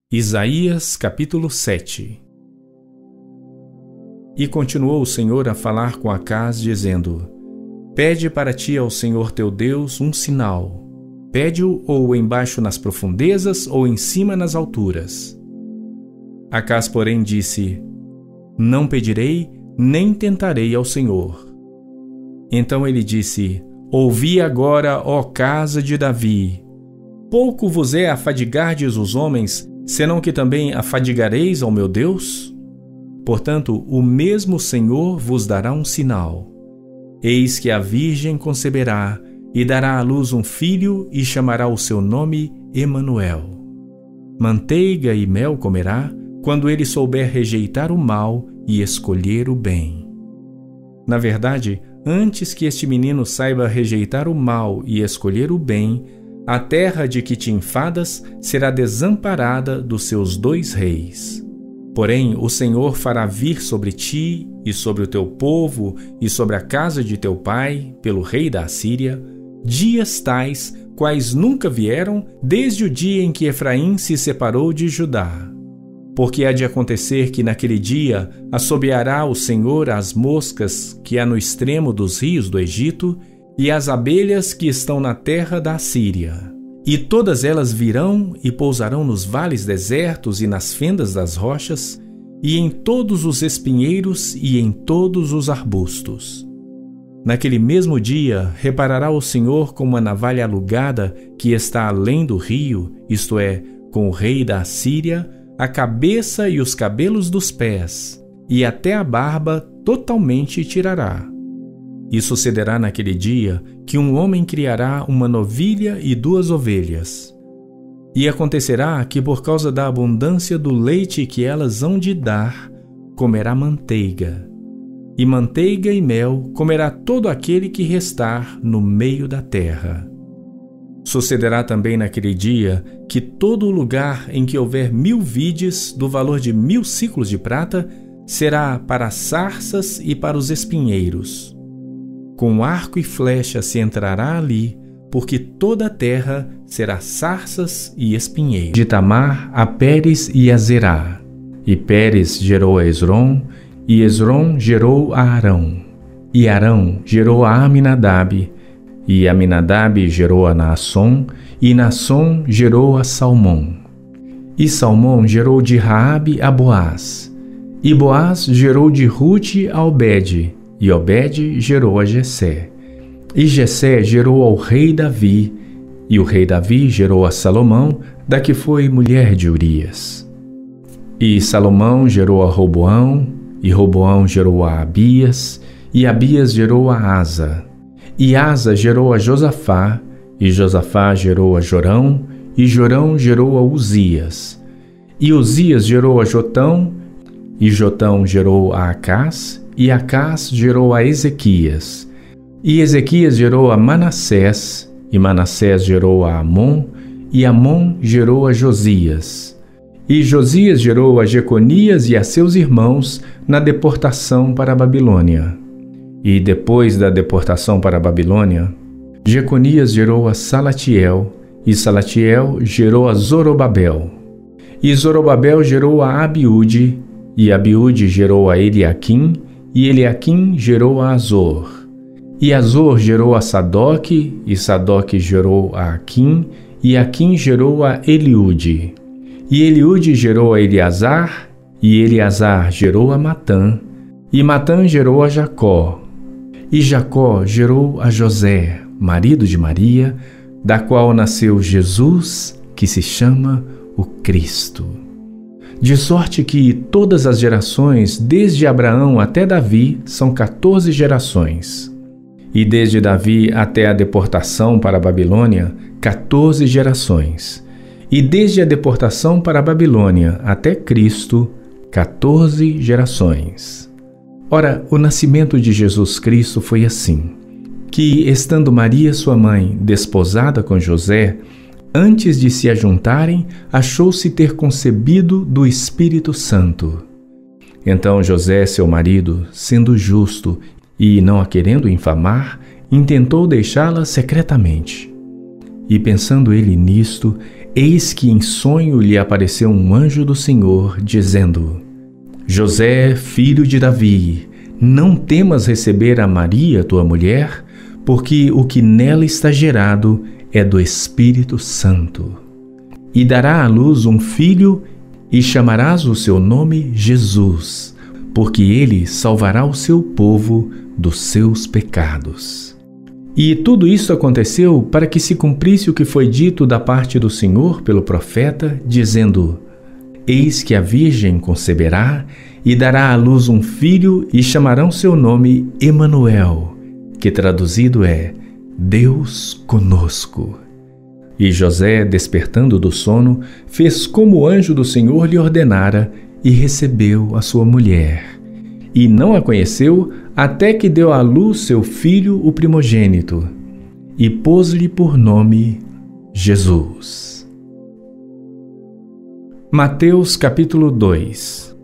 Isaías capítulo 7. E continuou o Senhor a falar com Acaz, dizendo: Pede para ti ao Senhor teu Deus um sinal. Pede-o ou embaixo nas profundezas, ou em cima nas alturas. Acaz, porém, disse: Não pedirei, nem tentarei ao Senhor. Então ele disse: Ouvi agora, ó casa de Davi. Pouco vos é afadigardes os homens, senão que também afadigareis ao meu Deus? Portanto, o mesmo Senhor vos dará um sinal. Eis que a virgem conceberá, e dará à luz um filho, e chamará o seu nome Emanuel. Manteiga e mel comerá, quando ele souber rejeitar o mal e escolher o bem. Na verdade, antes que este menino saiba rejeitar o mal e escolher o bem, a terra de que te enfadas será desamparada dos seus 2 reis. Porém, o Senhor fará vir sobre ti, e sobre o teu povo, e sobre a casa de teu pai, pelo rei da Assíria, dias tais, quais nunca vieram, desde o dia em que Efraim se separou de Judá. Porque há de acontecer que naquele dia assobiará o Senhor as moscas que há no extremo dos rios do Egito, e as abelhas que estão na terra da Assíria. E todas elas virão e pousarão nos vales desertos e nas fendas das rochas, e em todos os espinheiros e em todos os arbustos. Naquele mesmo dia reparará o Senhor com uma navalha alugada que está além do rio, isto é, com o rei da Assíria, a cabeça e os cabelos dos pés, e até a barba totalmente tirará. E sucederá naquele dia que um homem criará uma novilha e 2 ovelhas. E acontecerá que, por causa da abundância do leite que elas hão de dar, comerá manteiga. E manteiga e mel comerá todo aquele que restar no meio da terra. Sucederá também naquele dia que todo lugar em que houver 1000 vides do valor de 1000 siclos de prata será para as sarças e para os espinheiros. Com arco e flecha se entrará ali, porque toda a terra será sarças e espinheiros. De Tamar a Pérez e a Zerá. E Pérez gerou a Esrom, e Esrom gerou a Arão. E Arão gerou a Aminadab, e Aminadab gerou a Naasson, e Naasson gerou a Salmão. E Salmão gerou de Raabe a Boaz. E Boaz gerou de Rute a Obed, e Obed gerou a Jessé. E Jessé gerou ao rei Davi, e o rei Davi gerou a Salomão, da que foi mulher de Urias. E Salomão gerou a Roboão, e Roboão gerou a Abias, e Abias gerou a Asa. E Asa gerou a Josafá, e Josafá gerou a Jorão, e Jorão gerou a Uzias. E Uzias gerou a Jotão, e Jotão gerou a Acás, e Acás gerou a Ezequias. E Ezequias gerou a Manassés, e Manassés gerou a Amon, e Amon gerou a Josias. E Josias gerou a Jeconias e a seus irmãos na deportação para a Babilônia. E depois da deportação para a Babilônia, Jeconias gerou a Salatiel, e Salatiel gerou a Zorobabel. E Zorobabel gerou a Abiúde, e Abiúde gerou a Eliaquim, e Eliaquim gerou a Azor. E Azor gerou a Sadoque, e Sadoque gerou a Aquim, e Aquim gerou a Eliúde. E Eliúde gerou a Eleazar, e Eleazar gerou a Matã, e Matã gerou a Jacó. E Jacó gerou a José, marido de Maria, da qual nasceu Jesus, que se chama o Cristo. De sorte que todas as gerações, desde Abraão até Davi, são 14 gerações. E desde Davi até a deportação para a Babilônia, 14 gerações. E desde a deportação para a Babilônia até Cristo, 14 gerações. Ora, o nascimento de Jesus Cristo foi assim, que, estando Maria, sua mãe, desposada com José, antes de se ajuntarem, achou-se ter concebido do Espírito Santo. Então José, seu marido, sendo justo e não a querendo infamar, intentou deixá-la secretamente. E pensando ele nisto, eis que em sonho lhe apareceu um anjo do Senhor, dizendo: José, filho de Davi, não temas receber a Maria, tua mulher, porque o que nela está gerado é do Espírito Santo. E dará à luz um filho, e chamarás o seu nome Jesus, porque ele salvará o seu povo dos seus pecados. E tudo isso aconteceu para que se cumprisse o que foi dito da parte do Senhor pelo profeta, dizendo: Eis que a virgem conceberá e dará à luz um filho, e chamarão seu nome Emanuel, que traduzido é Deus conosco. E José, despertando do sono, fez como o anjo do Senhor lhe ordenara e recebeu a sua mulher. E não a conheceu até que deu à luz seu filho, o primogênito, e pôs-lhe por nome Jesus. Mateus capítulo 2.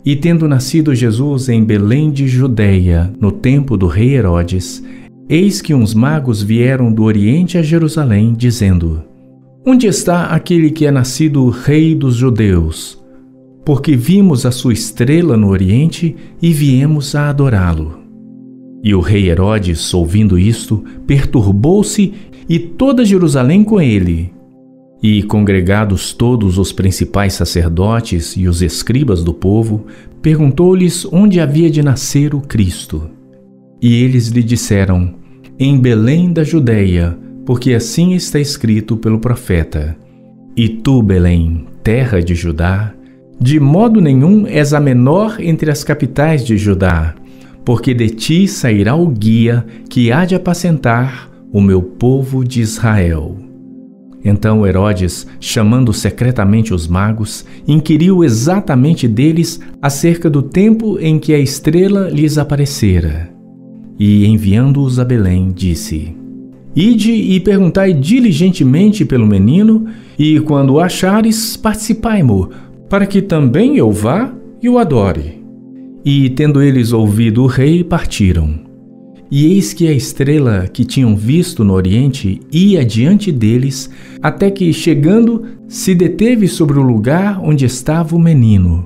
E tendo nascido Jesus em Belém de Judeia, no tempo do rei Herodes, eis que uns magos vieram do Oriente a Jerusalém, dizendo: Onde está aquele que é nascido rei dos judeus? Porque vimos a sua estrela no Oriente e viemos a adorá-lo. E o rei Herodes, ouvindo isto, perturbou-se, e toda Jerusalém com ele. E, congregados todos os principais sacerdotes e os escribas do povo, perguntou-lhes onde havia de nascer o Cristo. E eles lhe disseram: Em Belém da Judeia, porque assim está escrito pelo profeta: E tu, Belém, terra de Judá, de modo nenhum és a menor entre as capitais de Judá, porque de ti sairá o guia que há de apacentar o meu povo de Israel. Então Herodes, chamando secretamente os magos, inquiriu exatamente deles acerca do tempo em que a estrela lhes aparecera. E, enviando-os a Belém, disse: Ide e perguntai diligentemente pelo menino, e quando o achares, participai-mo, para que também eu vá e o adore. E, tendo eles ouvido o rei, partiram. E eis que a estrela que tinham visto no Oriente ia diante deles, até que, chegando, se deteve sobre o lugar onde estava o menino.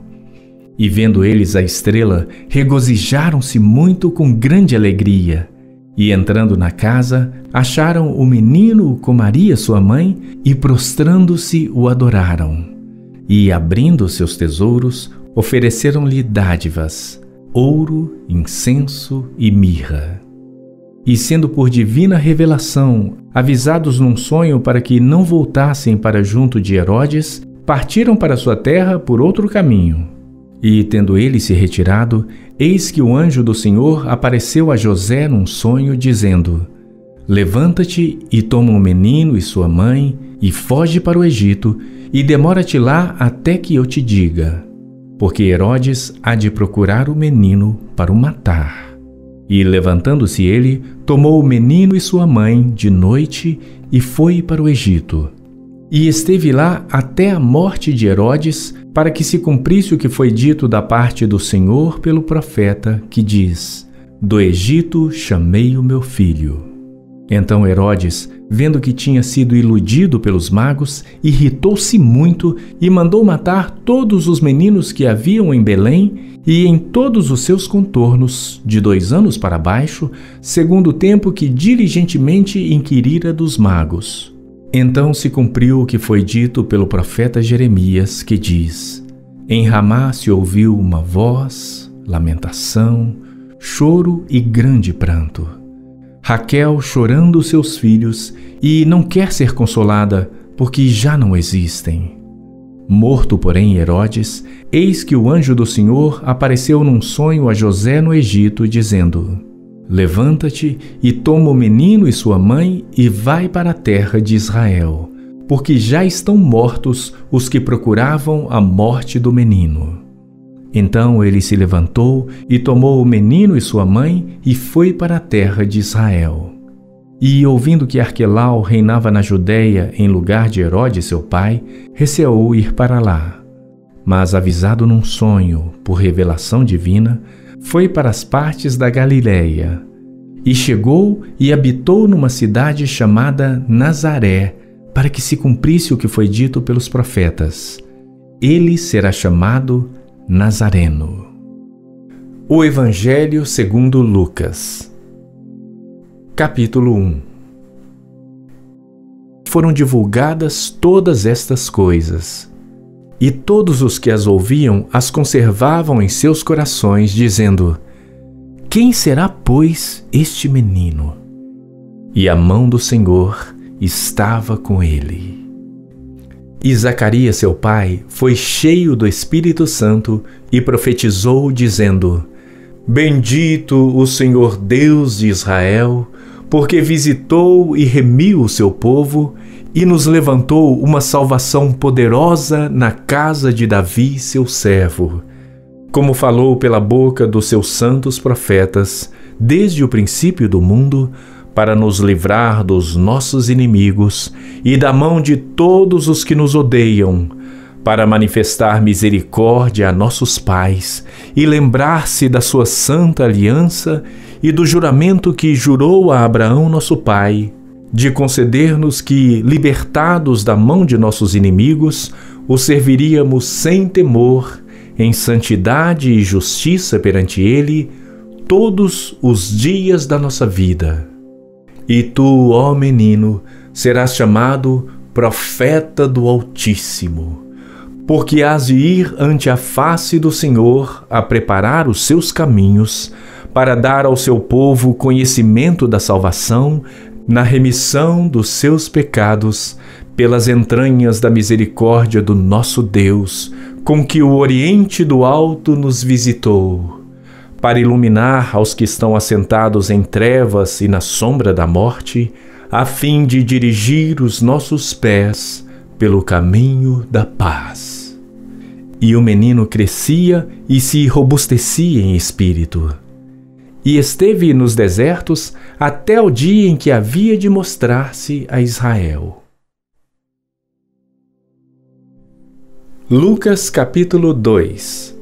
E vendo eles a estrela, regozijaram-se muito com grande alegria. E entrando na casa, acharam o menino com Maria sua mãe, e prostrando-se o adoraram. E, abrindo seus tesouros, ofereceram-lhe dádivas, ouro, incenso e mirra. E, sendo por divina revelação avisados num sonho para que não voltassem para junto de Herodes, partiram para sua terra por outro caminho. E, tendo ele se retirado, eis que o anjo do Senhor apareceu a José num sonho, dizendo: Levanta-te e toma o menino e sua mãe, e foge para o Egito, e demora-te lá até que eu te diga, porque Herodes há de procurar o menino para o matar. E, levantando-se ele, tomou o menino e sua mãe de noite e foi para o Egito. E esteve lá até a morte de Herodes, para que se cumprisse o que foi dito da parte do Senhor pelo profeta, que diz: Do Egito chamei o meu filho. Então Herodes, vendo que tinha sido iludido pelos magos, irritou-se muito e mandou matar todos os meninos que haviam em Belém e em todos os seus contornos, de 2 anos para baixo, segundo o tempo que diligentemente inquirira dos magos. Então se cumpriu o que foi dito pelo profeta Jeremias, que diz: Em Ramá se ouviu uma voz, lamentação, choro e grande pranto. Raquel chorando seus filhos, e não quer ser consolada, porque já não existem. Morto, porém, Herodes, eis que o anjo do Senhor apareceu num sonho a José no Egito, dizendo: Levanta-te e toma o menino e sua mãe e vai para a terra de Israel, porque já estão mortos os que procuravam a morte do menino. Então ele se levantou e tomou o menino e sua mãe e foi para a terra de Israel. E, ouvindo que Arquelau reinava na Judeia em lugar de Herodes seu pai, receou ir para lá. Mas, avisado num sonho, por revelação divina, foi para as partes da Galiléia. E chegou e habitou numa cidade chamada Nazaré, para que se cumprisse o que foi dito pelos profetas: ele será chamado Nazareno. O Evangelho segundo Lucas. Capítulo 1. Foram divulgadas todas estas coisas, e todos os que as ouviam as conservavam em seus corações, dizendo: quem será, pois, este menino? E a mão do Senhor estava com ele. E Zacarias, seu pai, foi cheio do Espírito Santo e profetizou, dizendo: bendito o Senhor Deus de Israel, porque visitou e remiu o seu povo e nos levantou uma salvação poderosa na casa de Davi, seu servo, como falou pela boca dos seus santos profetas, desde o princípio do mundo, para nos livrar dos nossos inimigos e da mão de todos os que nos odeiam, para manifestar misericórdia a nossos pais e lembrar-se da sua santa aliança e do juramento que jurou a Abraão nosso pai, de conceder-nos que, libertados da mão de nossos inimigos, o serviríamos sem temor, em santidade e justiça perante ele, todos os dias da nossa vida. E tu, ó menino, serás chamado profeta do Altíssimo, porque hás de ir ante a face do Senhor a preparar os seus caminhos, para dar ao seu povo conhecimento da salvação, na remissão dos seus pecados, pelas entranhas da misericórdia do nosso Deus, com que o Oriente do Alto nos visitou, para iluminar aos que estão assentados em trevas e na sombra da morte, a fim de dirigir os nossos pés pelo caminho da paz. E o menino crescia e se robustecia em espírito, e esteve nos desertos até o dia em que havia de mostrar-se a Israel. Lucas capítulo 2.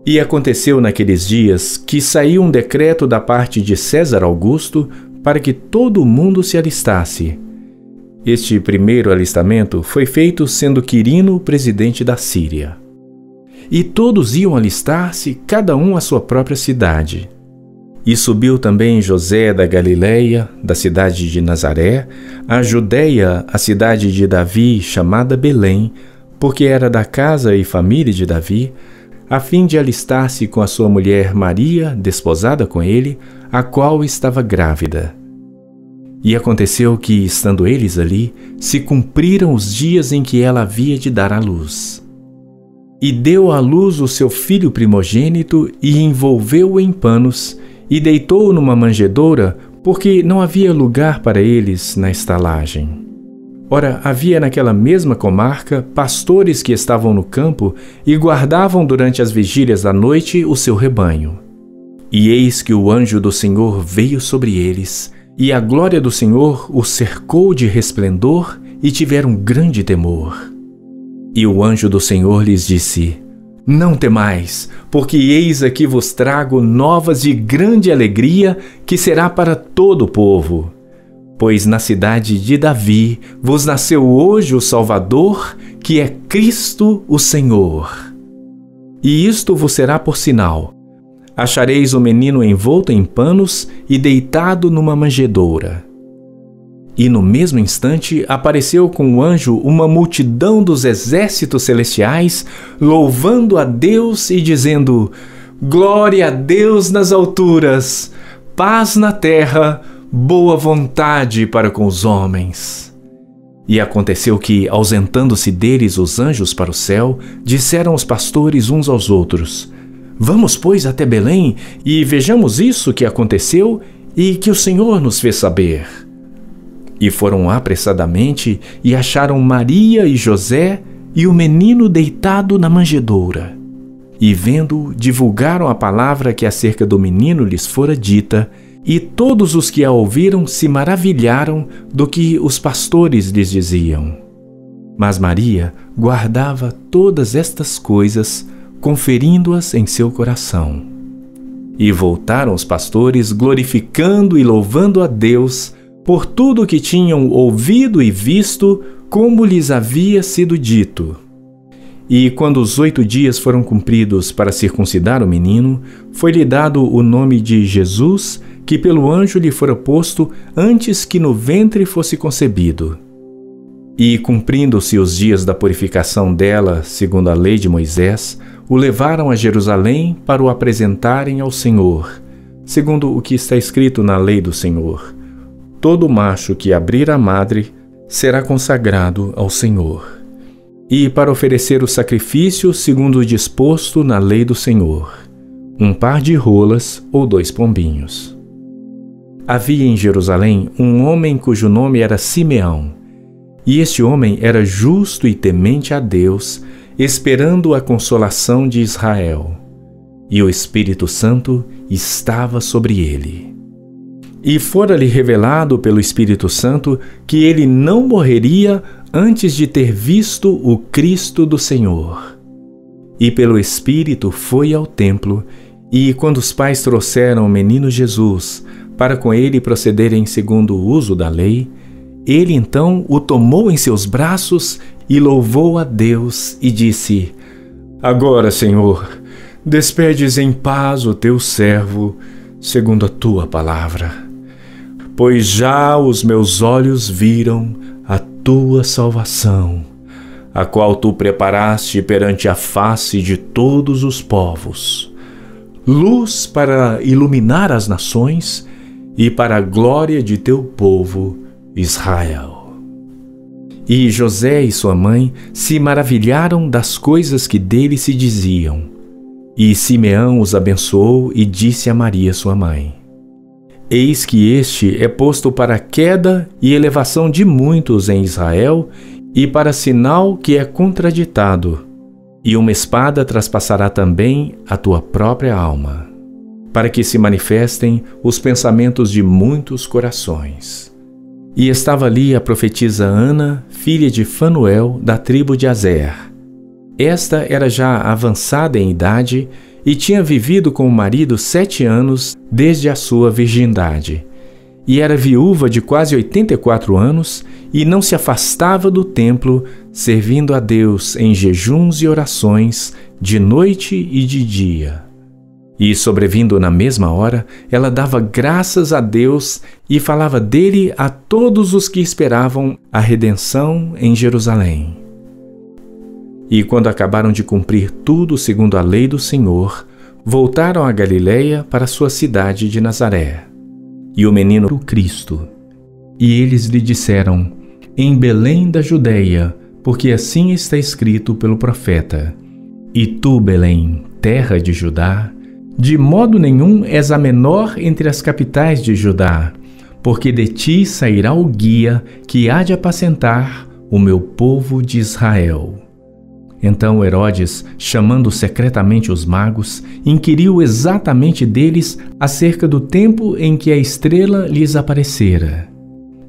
E aconteceu naqueles dias que saiu um decreto da parte de César Augusto para que todo o mundo se alistasse. Este primeiro alistamento foi feito sendo Quirino presidente da Síria. E todos iam alistar-se, cada um à sua própria cidade. E subiu também José da Galileia, da cidade de Nazaré, a Judeia, a cidade de Davi, chamada Belém, porque era da casa e família de Davi, a fim de alistar-se com a sua mulher Maria, desposada com ele, a qual estava grávida. E aconteceu que, estando eles ali, se cumpriram os dias em que ela havia de dar à luz. E deu à luz o seu filho primogênito e envolveu-o em panos e deitou-o numa manjedoura, porque não havia lugar para eles na estalagem. Ora, havia naquela mesma comarca pastores que estavam no campo e guardavam durante as vigílias da noite o seu rebanho. E eis que o anjo do Senhor veio sobre eles, e a glória do Senhor os cercou de resplendor e tiveram grande temor. E o anjo do Senhor lhes disse: não temais, porque eis aqui vos trago novas de grande alegria, que será para todo o povo. Pois na cidade de Davi vos nasceu hoje o Salvador, que é Cristo o Senhor. E isto vos será por sinal: achareis o menino envolto em panos e deitado numa manjedoura. E no mesmo instante apareceu com o anjo uma multidão dos exércitos celestiais, louvando a Deus e dizendo: glória a Deus nas alturas, paz na terra, boa vontade para com os homens. E aconteceu que, ausentando-se deles os anjos para o céu, disseram os pastores uns aos outros: vamos, pois, até Belém e vejamos isso que aconteceu e que o Senhor nos fez saber. E foram apressadamente e acharam Maria e José e o menino deitado na manjedoura. E vendo-o, divulgaram a palavra que acerca do menino lhes fora dita, e todos os que a ouviram se maravilharam do que os pastores lhes diziam. Mas Maria guardava todas estas coisas, conferindo-as em seu coração. E voltaram os pastores, glorificando e louvando a Deus por tudo que tinham ouvido e visto, como lhes havia sido dito. E quando os 8 dias foram cumpridos para circuncidar o menino, foi-lhe dado o nome de Jesus, que pelo anjo lhe fora posto antes que no ventre fosse concebido. E cumprindo-se os dias da purificação dela, segundo a lei de Moisés, o levaram a Jerusalém para o apresentarem ao Senhor, segundo o que está escrito na lei do Senhor. Todo macho que abrir a madre será consagrado ao Senhor. E para oferecer o sacrifício segundo o disposto na lei do Senhor, 1 par de rolas ou 2 pombinhos. Havia em Jerusalém um homem cujo nome era Simeão, e este homem era justo e temente a Deus, esperando a consolação de Israel, e o Espírito Santo estava sobre ele. E fora-lhe revelado pelo Espírito Santo que ele não morreria antes de ter visto o Cristo do Senhor. E pelo Espírito foi ao templo, e quando os pais trouxeram o menino Jesus para com ele procederem segundo o uso da lei, ele então o tomou em seus braços e louvou a Deus e disse: Agora, Senhor, despedes em paz o teu servo, segundo a tua palavra. Pois já os meus olhos viram a tua salvação, a qual tu preparaste perante a face de todos os povos, luz para iluminar as nações e para a glória de teu povo Israel. E José e sua mãe se maravilharam das coisas que dele se diziam. E Simeão os abençoou e disse a Maria sua mãe: Eis que este é posto para a queda e elevação de muitos em Israel, e para sinal que é contraditado, e uma espada traspassará também a tua própria alma, para que se manifestem os pensamentos de muitos corações. E estava ali a profetisa Ana, filha de Fanuel, da tribo de Aser. Esta era já avançada em idade e tinha vivido com o marido 7 anos desde a sua virgindade. E era viúva de quase 84 anos e não se afastava do templo, servindo a Deus em jejuns e orações, de noite e de dia. E sobrevindo na mesma hora, ela dava graças a Deus e falava dele a todos os que esperavam a redenção em Jerusalém. E quando acabaram de cumprir tudo segundo a lei do Senhor, voltaram a Galiléia para sua cidade de Nazaré. E o menino o Cristo. E eles lhe disseram: Em Belém da Judeia, porque assim está escrito pelo profeta: E tu, Belém, terra de Judá, de modo nenhum és a menor entre as capitais de Judá, porque de ti sairá o guia que há de apacentar o meu povo de Israel. Então Herodes, chamando secretamente os magos, inquiriu exatamente deles acerca do tempo em que a estrela lhes aparecera.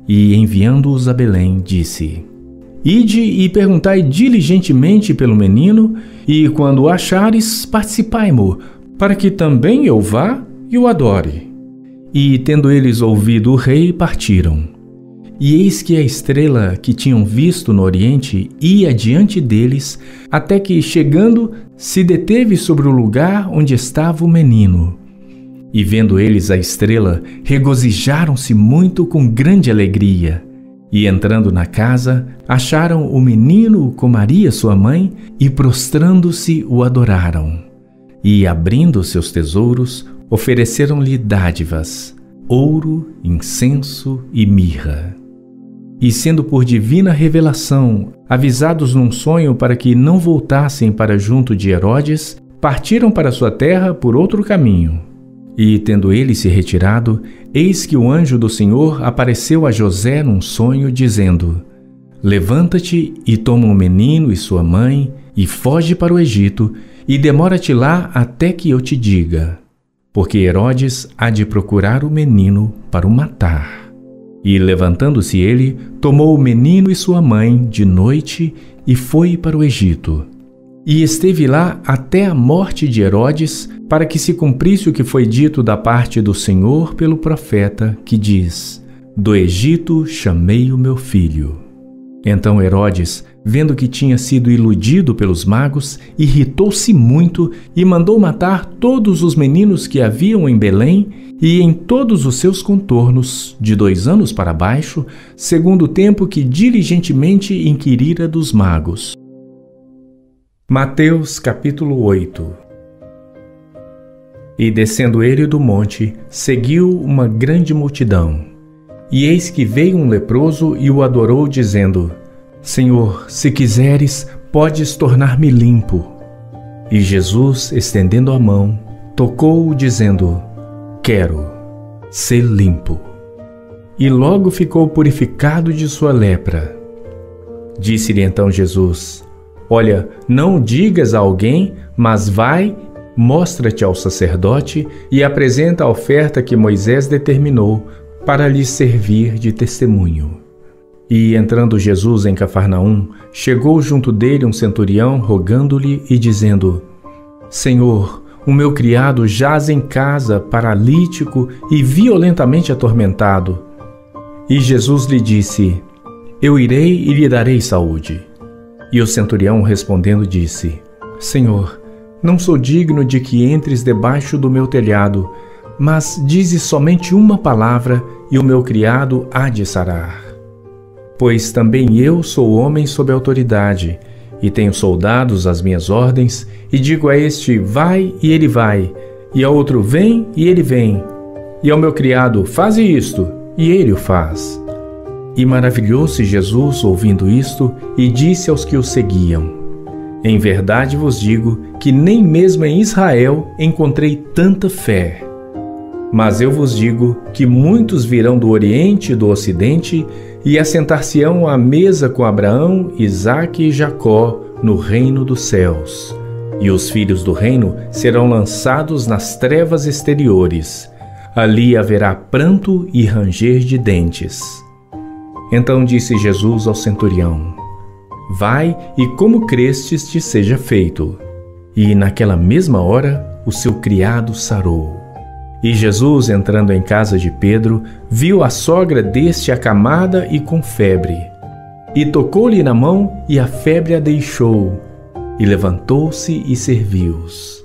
E, enviando-os a Belém, disse: Ide e perguntai diligentemente pelo menino, e quando o achares, participai-mo, para que também eu vá e o adore. E, tendo eles ouvido o rei, partiram. E eis que a estrela que tinham visto no oriente ia diante deles, até que, chegando, se deteve sobre o lugar onde estava o menino. E vendo eles a estrela, regozijaram-se muito com grande alegria. E entrando na casa, acharam o menino com Maria sua mãe, e prostrando-se o adoraram. E, abrindo seus tesouros, ofereceram-lhe dádivas, ouro, incenso e mirra. E sendo por divina revelação avisados num sonho para que não voltassem para junto de Herodes, partiram para sua terra por outro caminho. E, tendo ele se retirado, eis que o anjo do Senhor apareceu a José num sonho, dizendo: Levanta-te e toma o menino e sua mãe, e foge para o Egito, e demora-te lá até que eu te diga, porque Herodes há de procurar o menino para o matar. E, levantando-se ele, tomou o menino e sua mãe de noite e foi para o Egito. E esteve lá até a morte de Herodes, para que se cumprisse o que foi dito da parte do Senhor pelo profeta, que diz: Do Egito chamei o meu filho. Então Herodes, vendo que tinha sido iludido pelos magos, irritou-se muito e mandou matar todos os meninos que haviam em Belém e em todos os seus contornos, de 2 anos para baixo, segundo o tempo que diligentemente inquirira dos magos. Mateus capítulo 8. E descendo ele do monte, seguiu uma grande multidão. E eis que veio um leproso e o adorou, dizendo: Senhor, se quiseres, podes tornar-me limpo. E Jesus, estendendo a mão, tocou-o, dizendo: Quero ser limpo. E logo ficou purificado de sua lepra. Disse-lhe então Jesus: Olha, não digas a alguém, mas vai, mostra-te ao sacerdote e apresenta a oferta que Moisés determinou, para lhe servir de testemunho. E entrando Jesus em Cafarnaum, chegou junto dele um centurião, rogando-lhe e dizendo: Senhor, o meu criado jaz em casa, paralítico e violentamente atormentado. E Jesus lhe disse: Eu irei e lhe darei saúde. E o centurião respondendo disse: Senhor, não sou digno de que entres debaixo do meu telhado, mas dize somente uma palavra e o meu criado há de sarar. Pois também eu sou homem sob autoridade, e tenho soldados às minhas ordens, e digo a este: vai, e ele vai, e ao outro: vem, e ele vem, e ao meu criado: faze isto, e ele o faz. E maravilhou-se Jesus ouvindo isto, e disse aos que o seguiam: Em verdade vos digo que nem mesmo em Israel encontrei tanta fé. Mas eu vos digo que muitos virão do Oriente e do Ocidente e assentar-se-ão à mesa com Abraão, Isaque e Jacó no reino dos céus. E os filhos do reino serão lançados nas trevas exteriores. Ali haverá pranto e ranger de dentes. Então disse Jesus ao centurião: Vai, e como crestes te seja feito. E naquela mesma hora o seu criado sarou. E Jesus, entrando em casa de Pedro, viu a sogra deste acamada e com febre. E tocou-lhe na mão, e a febre a deixou. E levantou-se e serviu-os.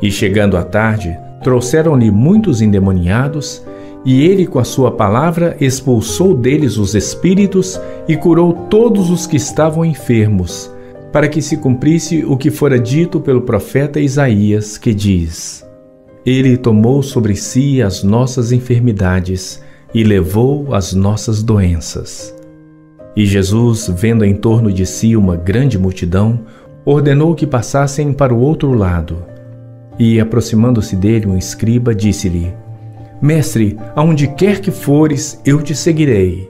E chegando à tarde, trouxeram-lhe muitos endemoniados, e ele com a sua palavra expulsou deles os espíritos e curou todos os que estavam enfermos, para que se cumprisse o que fora dito pelo profeta Isaías, que diz: Ele tomou sobre si as nossas enfermidades e levou as nossas doenças. E Jesus, vendo em torno de si uma grande multidão, ordenou que passassem para o outro lado. E, aproximando-se dele um escriba, disse-lhe: Mestre, aonde quer que fores, eu te seguirei.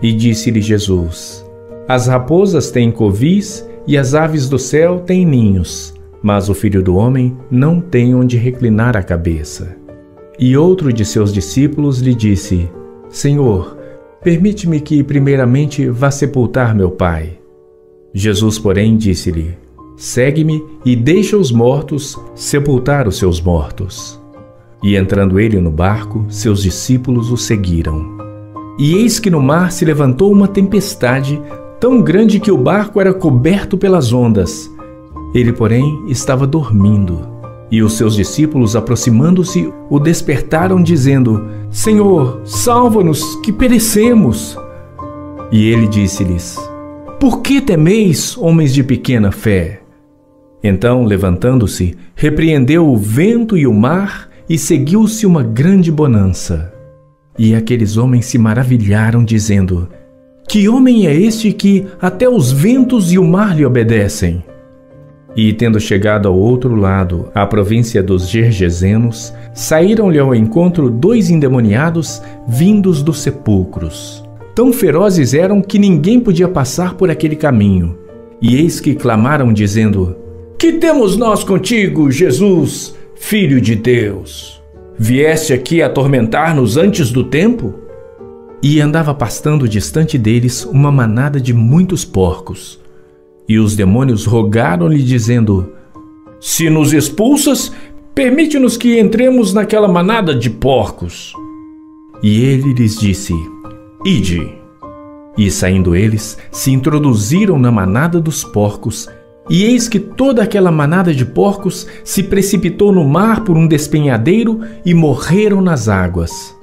E disse-lhe Jesus: As raposas têm covis e as aves do céu têm ninhos, mas o Filho do Homem não tem onde reclinar a cabeça. E outro de seus discípulos lhe disse: Senhor, permite-me que primeiramente vá sepultar meu pai. Jesus, porém, disse-lhe: Segue-me e deixa os mortos sepultar os seus mortos. E entrando ele no barco, seus discípulos o seguiram. E eis que no mar se levantou uma tempestade tão grande que o barco era coberto pelas ondas. Ele, porém, estava dormindo. E os seus discípulos, aproximando-se, o despertaram, dizendo: Senhor, salva-nos, que perecemos. E ele disse-lhes: Por que temeis, homens de pequena fé? Então, levantando-se, repreendeu o vento e o mar, e seguiu-se uma grande bonança. E aqueles homens se maravilharam, dizendo: Que homem é este que até os ventos e o mar lhe obedecem? E, tendo chegado ao outro lado, à província dos Gergesenos, saíram-lhe ao encontro 2 endemoniados vindos dos sepulcros. Tão ferozes eram que ninguém podia passar por aquele caminho. E eis que clamaram, dizendo: Que temos nós contigo, Jesus, Filho de Deus? Vieste aqui atormentar-nos antes do tempo? E andava pastando distante deles uma manada de muitos porcos. E os demônios rogaram-lhe, dizendo: Se nos expulsas, permite-nos que entremos naquela manada de porcos. E ele lhes disse: Ide. E saindo eles, se introduziram na manada dos porcos, e eis que toda aquela manada de porcos se precipitou no mar por um despenhadeiro e morreram nas águas.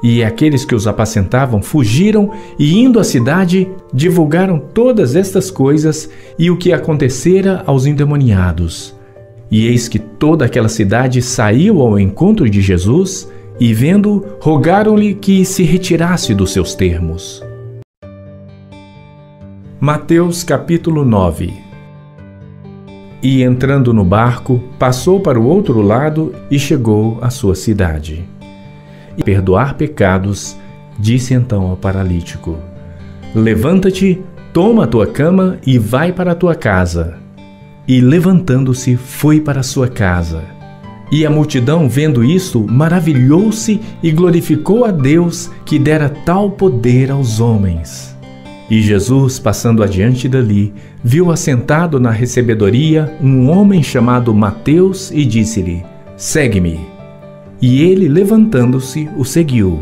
E aqueles que os apacentavam fugiram e, indo à cidade, divulgaram todas estas coisas e o que acontecera aos endemoniados. E eis que toda aquela cidade saiu ao encontro de Jesus e, vendo, rogaram-lhe que se retirasse dos seus termos. Mateus capítulo 9. E entrando no barco, passou para o outro lado e chegou à sua cidade. E perdoar pecados, disse então ao paralítico: Levanta-te, toma a tua cama e vai para a tua casa. E levantando-se, foi para a sua casa. E a multidão, vendo isto, maravilhou-se e glorificou a Deus, que dera tal poder aos homens. E Jesus, passando adiante dali, viu assentado na recebedoria um homem chamado Mateus e disse-lhe: Segue-me. E ele, levantando-se, o seguiu.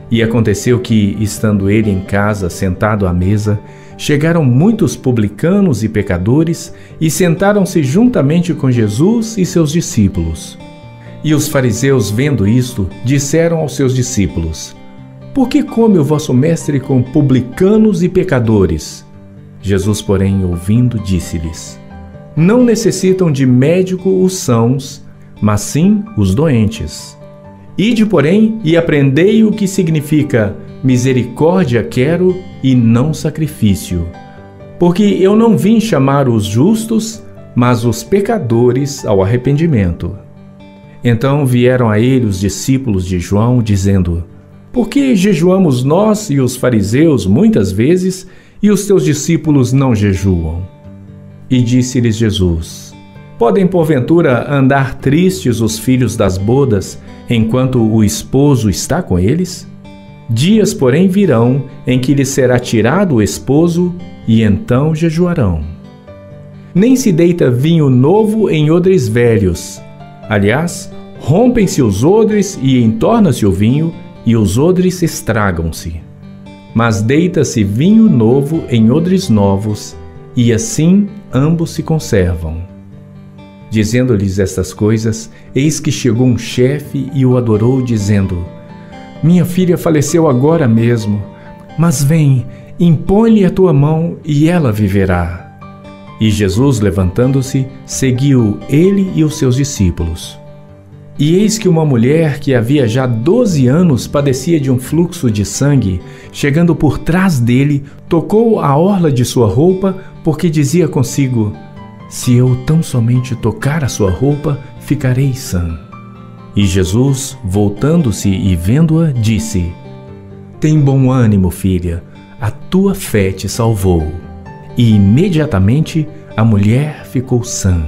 E aconteceu que, estando ele em casa, sentado à mesa, chegaram muitos publicanos e pecadores e sentaram-se juntamente com Jesus e seus discípulos. E os fariseus, vendo isto, disseram aos seus discípulos: Por que come o vosso mestre com publicanos e pecadores? Jesus, porém, ouvindo, disse-lhes: Não necessitam de médico os sãos, mas sim os doentes. Ide, porém, e aprendei o que significa misericórdia quero e não sacrifício. Porque eu não vim chamar os justos, mas os pecadores ao arrependimento. Então vieram a ele os discípulos de João, dizendo: Por que jejuamos nós e os fariseus muitas vezes, e os teus discípulos não jejuam? E disse-lhes Jesus: Podem porventura andar tristes os filhos das bodas, enquanto o esposo está com eles? Dias, porém, virão em que lhes será tirado o esposo, e então jejuarão. Nem se deita vinho novo em odres velhos. Aliás, rompem-se os odres e entorna-se o vinho, e os odres estragam-se. Mas deita-se vinho novo em odres novos, e assim ambos se conservam. Dizendo-lhes estas coisas, eis que chegou um chefe e o adorou, dizendo: Minha filha faleceu agora mesmo, mas vem, impõe-lhe a tua mão e ela viverá. E Jesus, levantando-se, seguiu ele e os seus discípulos. E eis que uma mulher que havia já 12 anos padecia de um fluxo de sangue, chegando por trás dele, tocou a orla de sua roupa, porque dizia consigo: Se eu tão somente tocar a sua roupa, ficarei sã. E Jesus, voltando-se e vendo-a, disse: Tem bom ânimo, filha, a tua fé te salvou. E imediatamente a mulher ficou sã.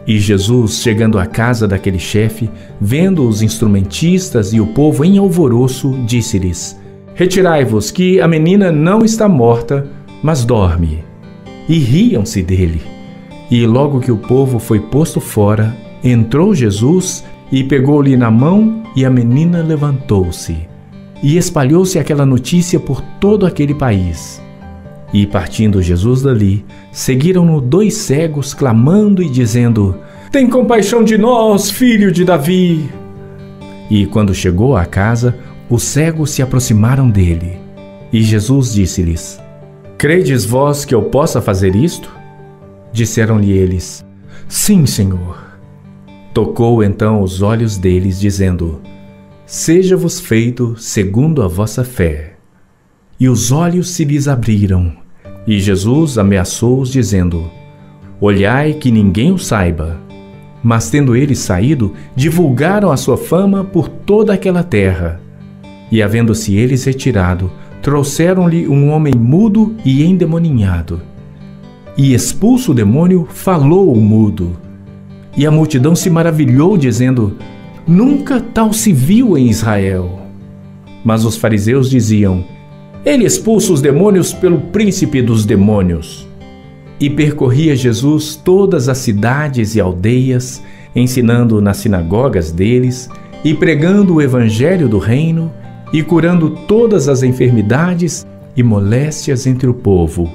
E Jesus, chegando à casa daquele chefe, vendo os instrumentistas e o povo em alvoroço, disse-lhes: Retirai-vos, que a menina não está morta, mas dorme. E riam-se dele. E logo que o povo foi posto fora, entrou Jesus e pegou-lhe na mão, e a menina levantou-se. E espalhou-se aquela notícia por todo aquele país. E partindo Jesus dali, seguiram-no 2 cegos, clamando e dizendo: Tem compaixão de nós, filho de Davi. E quando chegou à casa, os cegos se aproximaram dele. E Jesus disse-lhes: Credes vós que eu possa fazer isto? Disseram-lhe eles: Sim, Senhor. Tocou então os olhos deles, dizendo: Seja-vos feito segundo a vossa fé. E os olhos se lhes abriram. E Jesus ameaçou-os, dizendo: Olhai que ninguém o saiba. Mas tendo eles saído, divulgaram a sua fama por toda aquela terra. E havendo-se eles retirado, trouxeram-lhe um homem mudo e endemoninhado. E expulso o demônio, falou o mudo. E a multidão se maravilhou, dizendo: Nunca tal se viu em Israel. Mas os fariseus diziam: Ele expulsa os demônios pelo príncipe dos demônios. E percorria Jesus todas as cidades e aldeias, ensinando nas sinagogas deles e pregando o evangelho do reino e curando todas as enfermidades e moléstias entre o povo.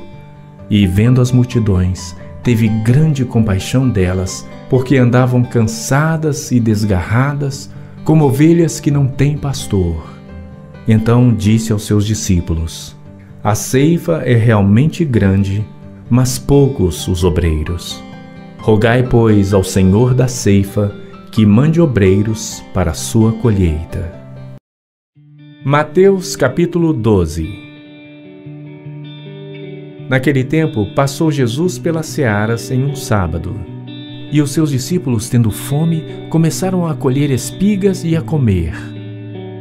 E vendo as multidões, teve grande compaixão delas, porque andavam cansadas e desgarradas, como ovelhas que não têm pastor. Então disse aos seus discípulos: a ceifa é realmente grande, mas poucos os obreiros. Rogai, pois, ao Senhor da ceifa que mande obreiros para a sua colheita. Mateus capítulo 12. Naquele tempo, passou Jesus pelas searas em um sábado. E os seus discípulos, tendo fome, começaram a colher espigas e a comer.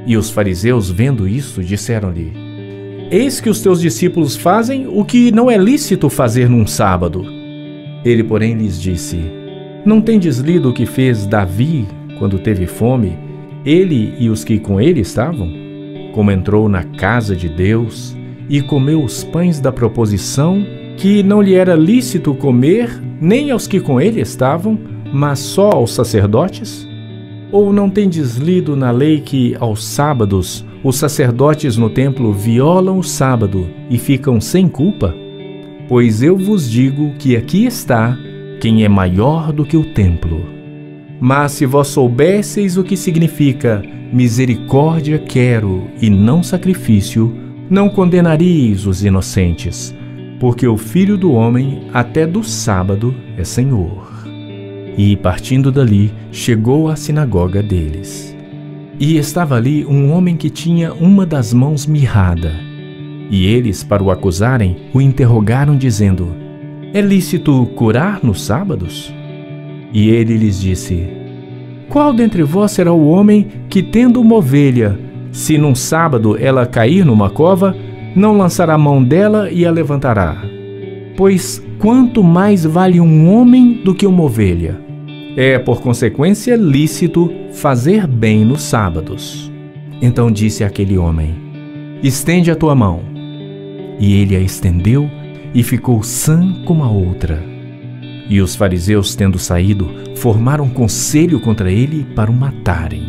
E os fariseus, vendo isto, disseram-lhe: eis que os teus discípulos fazem o que não é lícito fazer num sábado. Ele, porém, lhes disse: não tendes lido o que fez Davi quando teve fome, ele e os que com ele estavam? Como entrou na casa de Deus e comeu os pães da proposição, que não lhe era lícito comer nem aos que com ele estavam, mas só aos sacerdotes? Ou não tendes lido na lei que, aos sábados, os sacerdotes no templo violam o sábado e ficam sem culpa? Pois eu vos digo que aqui está quem é maior do que o templo. Mas se vós soubesseis o que significa misericórdia quero e não sacrifício, não condenaríeis os inocentes, porque o Filho do Homem até do sábado é Senhor. E, partindo dali, chegou à sinagoga deles. E estava ali um homem que tinha uma das mãos mirrada. E eles, para o acusarem, o interrogaram, dizendo: é lícito curar nos sábados? E ele lhes disse: qual dentre vós será o homem que, tendo uma ovelha, se num sábado ela cair numa cova, não lançará a mão dela e a levantará? Pois quanto mais vale um homem do que uma ovelha? É, por consequência, lícito fazer bem nos sábados. Então disse àquele homem: estende a tua mão. E ele a estendeu e ficou sã como a outra. E os fariseus, tendo saído, formaram conselho contra ele para o matarem.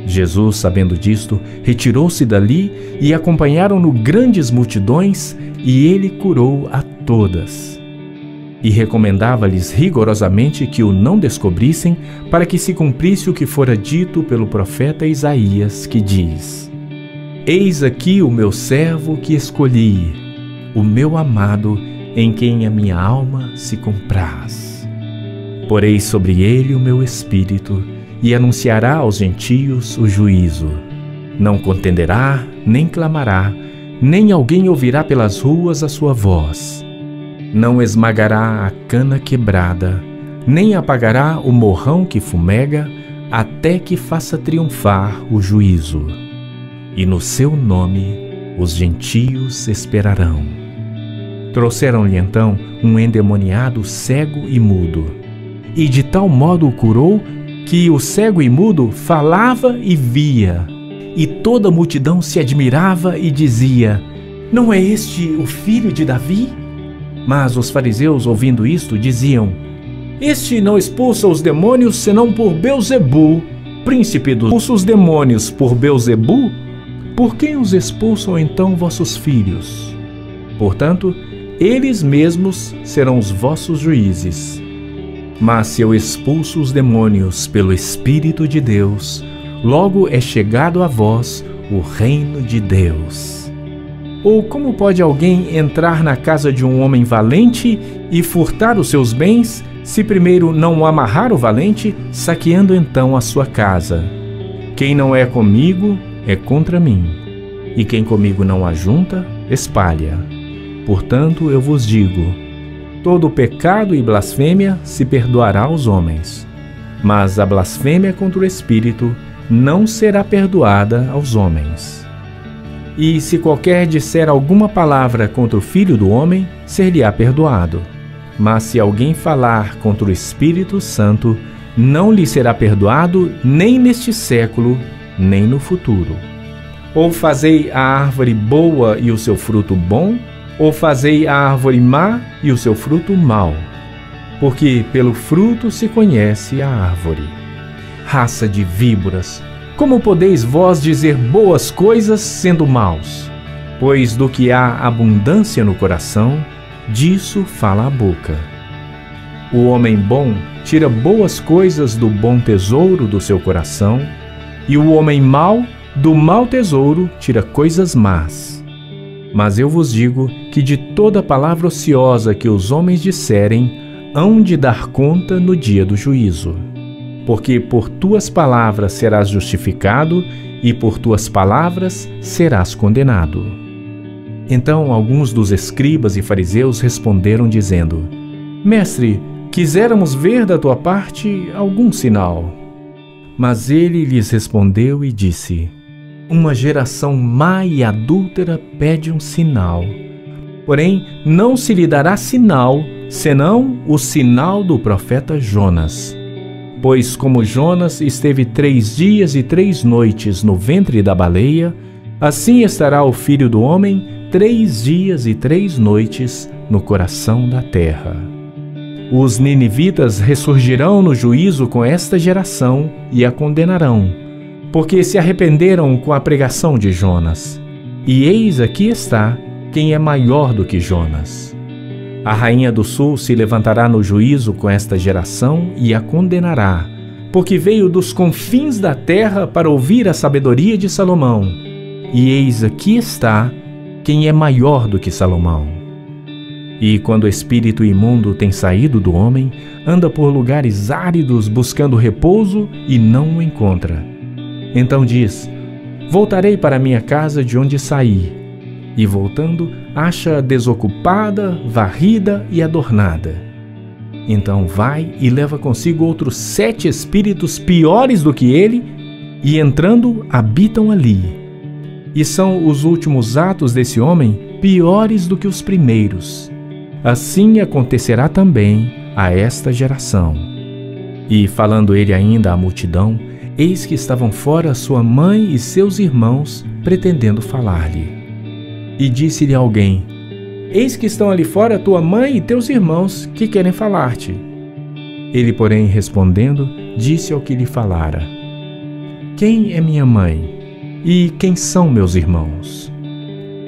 Jesus, sabendo disto, retirou-se dali e acompanharam-no grandes multidões, e ele curou a todas. E recomendava-lhes rigorosamente que o não descobrissem, para que se cumprisse o que fora dito pelo profeta Isaías, que diz: eis aqui o meu servo que escolhi, o meu amado, em quem a minha alma se compraz. Porei sobre ele o meu espírito, e anunciará aos gentios o juízo. Não contenderá, nem clamará, nem alguém ouvirá pelas ruas a sua voz. Não esmagará a cana quebrada, nem apagará o morrão que fumega, até que faça triunfar o juízo. E no seu nome os gentios esperarão. Trouxeram-lhe então um endemoniado cego e mudo, e de tal modo o curou que o cego e mudo falava e via, e toda a multidão se admirava e dizia: não é este o filho de Davi? Mas os fariseus, ouvindo isto, diziam: este não expulsa os demônios senão por Belzebu, príncipe dos... expulsa os demônios por Belzebu? Por quem os expulsam então vossos filhos? Portanto, eles mesmos serão os vossos juízes. Mas se eu expulso os demônios pelo Espírito de Deus, logo é chegado a vós o reino de Deus. Ou como pode alguém entrar na casa de um homem valente e furtar os seus bens, se primeiro não amarrar o valente, saqueando então a sua casa? Quem não é comigo é contra mim, e quem comigo não ajunta, espalha. Portanto, eu vos digo: todo pecado e blasfêmia se perdoará aos homens, mas a blasfêmia contra o Espírito não será perdoada aos homens. E se qualquer disser alguma palavra contra o Filho do Homem, ser-lhe-á perdoado. Mas se alguém falar contra o Espírito Santo, não lhe será perdoado nem neste século, nem no futuro. Ou fazei a árvore boa e o seu fruto bom, ou fazei a árvore má e o seu fruto mau, porque pelo fruto se conhece a árvore. Raça de víboras, Como podeis vós dizer boas coisas sendo maus? Pois do que há abundância no coração, disso fala a boca. O homem bom tira boas coisas do bom tesouro do seu coração, e o homem mau, do mau tesouro, tira coisas más. Mas eu vos digo que de toda palavra ociosa que os homens disserem, hão de dar conta no dia do juízo. Porque por tuas palavras serás justificado, e por tuas palavras serás condenado. Então alguns dos escribas e fariseus responderam dizendo: Mestre, quiséramos ver da tua parte algum sinal. Mas ele lhes respondeu e disse: Uma geração má e adúltera pede um sinal. Porém, não se lhe dará sinal, senão o sinal do profeta Jonas. Pois como Jonas esteve 3 dias e 3 noites no ventre da baleia, assim estará o Filho do Homem 3 dias e 3 noites no coração da terra. Os ninivitas ressurgirão no juízo com esta geração e a condenarão, porque se arrependeram com a pregação de Jonas. E eis aqui está quem é maior do que Jonas. A rainha do sul se levantará no juízo com esta geração e a condenará, porque veio dos confins da terra para ouvir a sabedoria de Salomão. E eis aqui está quem é maior do que Salomão. E quando o espírito imundo tem saído do homem, anda por lugares áridos buscando repouso e não o encontra. Então diz: Voltarei para minha casa de onde saí. E voltando, acha desocupada, varrida e adornada. Então vai e leva consigo outros 7 espíritos piores do que ele, e entrando, habitam ali. E são os últimos atos desse homem piores do que os primeiros. Assim acontecerá também a esta geração. E falando ele ainda à multidão, eis que estavam fora sua mãe e seus irmãos, pretendendo falar-lhe. E disse-lhe alguém: Eis que estão ali fora tua mãe e teus irmãos, que querem falar-te. Ele, porém, respondendo, disse ao que lhe falara: Quem é minha mãe? E quem são meus irmãos?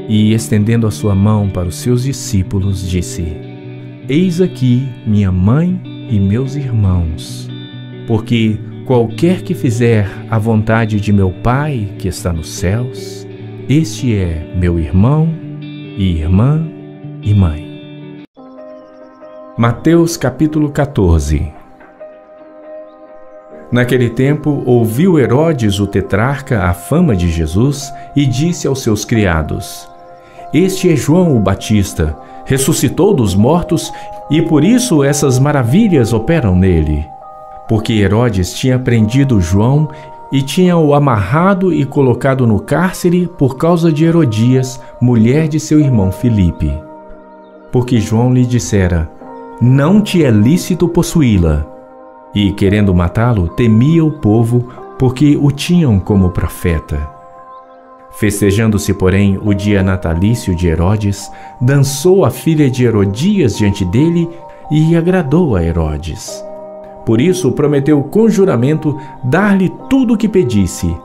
E, estendendo a sua mão para os seus discípulos, disse: Eis aqui minha mãe e meus irmãos. Porque qualquer que fizer a vontade de meu Pai que está nos céus, este é meu irmão e irmã e mãe. Mateus capítulo 14. Naquele tempo, ouviu Herodes o tetrarca a fama de Jesus e disse aos seus criados: Este é João o Batista, ressuscitou dos mortos e por isso essas maravilhas operam nele. Porque Herodes tinha prendido João e tinha-o amarrado e colocado no cárcere por causa de Herodias, mulher de seu irmão Filipe. Porque João lhe dissera: Não te é lícito possuí-la. E, querendo matá-lo, temia o povo, porque o tinham como profeta. Festejando-se, porém, o dia natalício de Herodes, dançou a filha de Herodias diante dele e agradou a Herodes. Por isso prometeu com juramento dar-lhe tudo o que pedisse.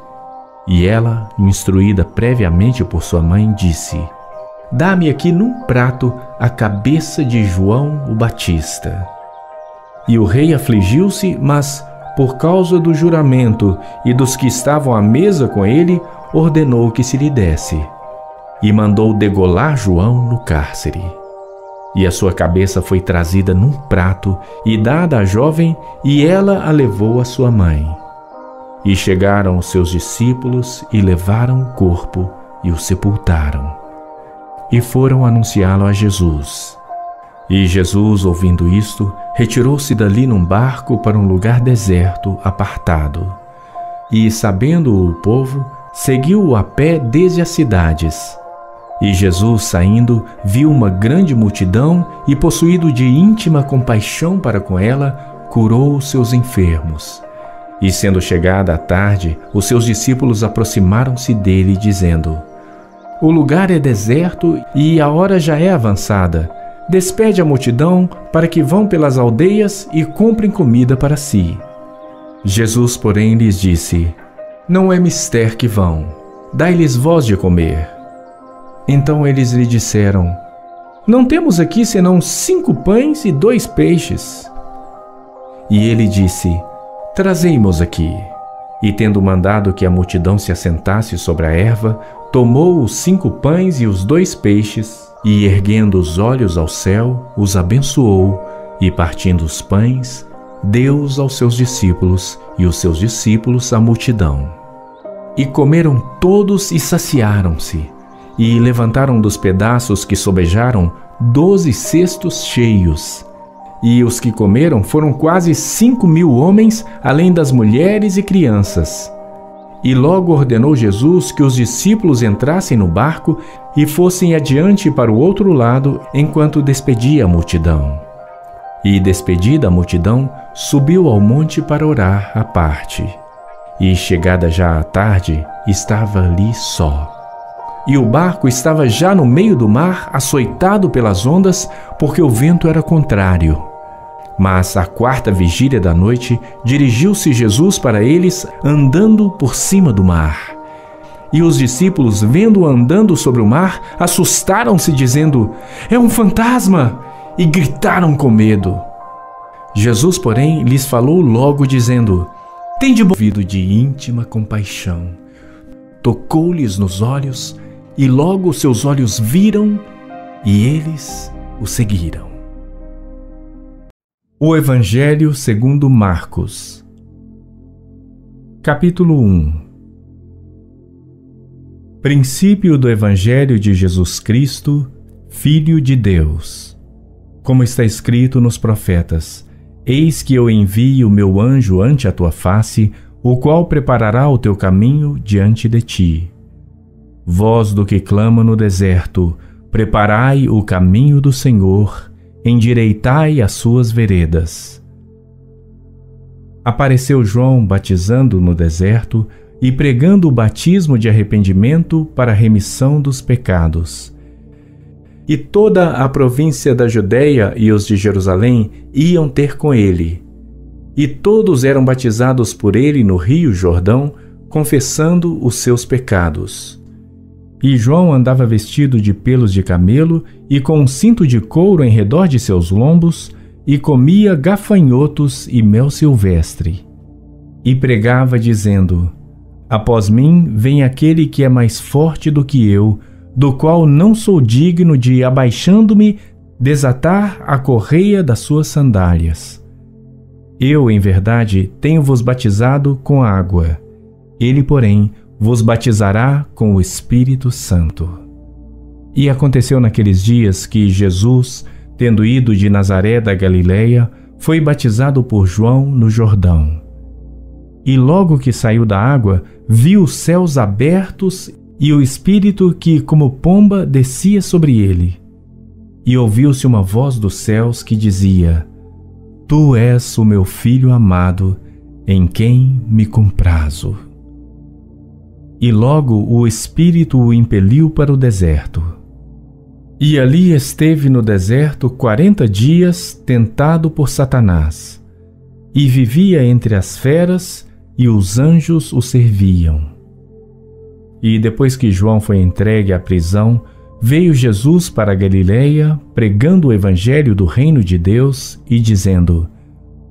E ela, instruída previamente por sua mãe, disse: Dá-me aqui num prato a cabeça de João o Batista. E o rei afligiu-se, mas, por causa do juramento e dos que estavam à mesa com ele, ordenou que se lhe desse. E mandou degolar João no cárcere. E a sua cabeça foi trazida num prato e dada à jovem, e ela a levou à sua mãe. E chegaram os seus discípulos e levaram o corpo e o sepultaram. E foram anunciá-lo a Jesus. E Jesus, ouvindo isto, retirou-se dali num barco para um lugar deserto, apartado. E, sabendo-o o povo, seguiu-o a pé desde as cidades. E Jesus, saindo, viu uma grande multidão e, possuído de íntima compaixão para com ela, curou os seus enfermos. E, sendo chegada a tarde, os seus discípulos aproximaram-se dele, dizendo: O lugar é deserto e a hora já é avançada. Despede a multidão para que vão pelas aldeias e comprem comida para si. Jesus, porém, lhes disse: Não é mister que vão, dai-lhes vós de comer. Então eles lhe disseram: Não temos aqui senão 5 pães e 2 peixes. E ele disse: Trazei-mos aqui. E tendo mandado que a multidão se assentasse sobre a erva, tomou os 5 pães e os 2 peixes, e erguendo os olhos ao céu, os abençoou, e partindo os pães, deu-os aos seus discípulos, e os seus discípulos à multidão. E comeram todos e saciaram-se, e levantaram dos pedaços que sobejaram 12 cestos cheios. E os que comeram foram quase 5.000 homens, além das mulheres e crianças. E logo ordenou Jesus que os discípulos entrassem no barco e fossem adiante para o outro lado, enquanto despedia a multidão. E despedida a multidão, subiu ao monte para orar à parte. E chegada já a tarde, estava ali só. E o barco estava já no meio do mar, açoitado pelas ondas, porque o vento era contrário. Mas à 4ª vigília da noite, dirigiu-se Jesus para eles, andando por cima do mar. E os discípulos, vendo-o andando sobre o mar, assustaram-se, dizendo: É um fantasma! E gritaram com medo. Jesus, porém, lhes falou logo, dizendo: Tende movido de íntima compaixão. Tocou-lhes nos olhos, e logo seus olhos viram, e eles o seguiram. O Evangelho segundo Marcos. Capítulo 1. Princípio do Evangelho de Jesus Cristo, Filho de Deus. Como está escrito nos profetas: Eis que eu envio o meu anjo ante a tua face, o qual preparará o teu caminho diante de ti. Voz do que clama no deserto: Preparai o caminho do Senhor, endireitai as suas veredas. Apareceu João batizando no deserto e pregando o batismo de arrependimento para a remissão dos pecados. E toda a província da Judeia e os de Jerusalém iam ter com ele. E todos eram batizados por ele no rio Jordão, confessando os seus pecados. E João andava vestido de pelos de camelo e com um cinto de couro em redor de seus lombos, e comia gafanhotos e mel silvestre. E pregava dizendo: Após mim vem aquele que é mais forte do que eu, do qual não sou digno de, abaixando-me, desatar a correia das suas sandálias. Eu, em verdade, tenho-vos batizado com água. Ele, porém, vos batizará com o Espírito Santo. E aconteceu naqueles dias que Jesus, tendo ido de Nazaré da Galileia, foi batizado por João no Jordão. E logo que saiu da água, viu os céus abertos e o Espírito que, como pomba, descia sobre ele. E ouviu-se uma voz dos céus que dizia: Tu és o meu Filho amado, em quem me comprazo. E logo o Espírito o impeliu para o deserto. E ali esteve no deserto 40 dias, tentado por Satanás. E vivia entre as feras, e os anjos o serviam. E depois que João foi entregue à prisão, veio Jesus para a Galileia, pregando o evangelho do reino de Deus e dizendo: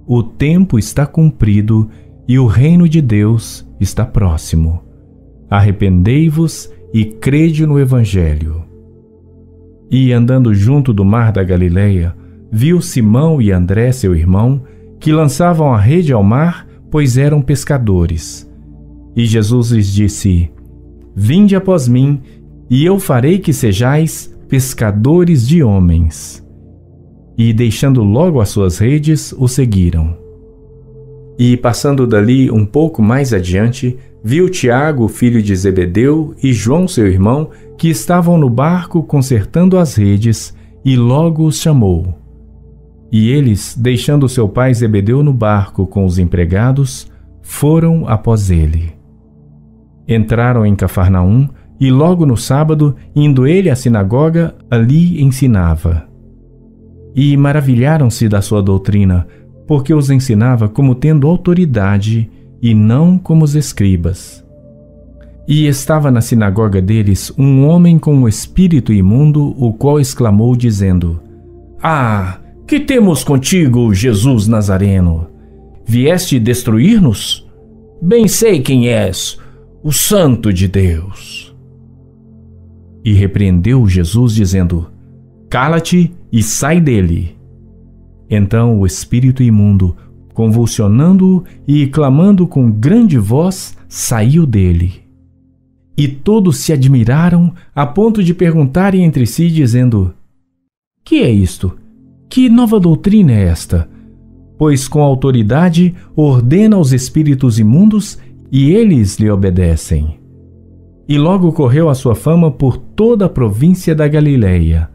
O tempo está cumprido e o reino de Deus está próximo. Arrependei-vos e crede no evangelho. E andando junto do mar da Galileia, viu Simão e André, seu irmão, que lançavam a rede ao mar, pois eram pescadores. E Jesus lhes disse: Vinde após mim, e eu farei que sejais pescadores de homens. E deixando logo as suas redes, o seguiram. E passando dali um pouco mais adiante, viu Tiago, filho de Zebedeu, e João, seu irmão, que estavam no barco consertando as redes, e logo os chamou. E eles, deixando seu pai Zebedeu no barco com os empregados, foram após ele. Entraram em Cafarnaum, e logo no sábado, indo ele à sinagoga, ali ensinava. E maravilharam-se da sua doutrina, porque os ensinava como tendo autoridade, e não como os escribas. E estava na sinagoga deles um homem com um espírito imundo, o qual exclamou dizendo: Ah, que temos contigo, Jesus Nazareno? Vieste destruir-nos? Bem sei quem és, o Santo de Deus. E repreendeu Jesus dizendo: Cala-te e sai dele. Então o espírito imundo, convulsionando-o e clamando com grande voz, saiu dele. E todos se admiraram a ponto de perguntarem entre si, dizendo: Que é isto? Que nova doutrina é esta? Pois com autoridade ordena aos espíritos imundos e eles lhe obedecem. E logo correu a sua fama por toda a província da Galileia.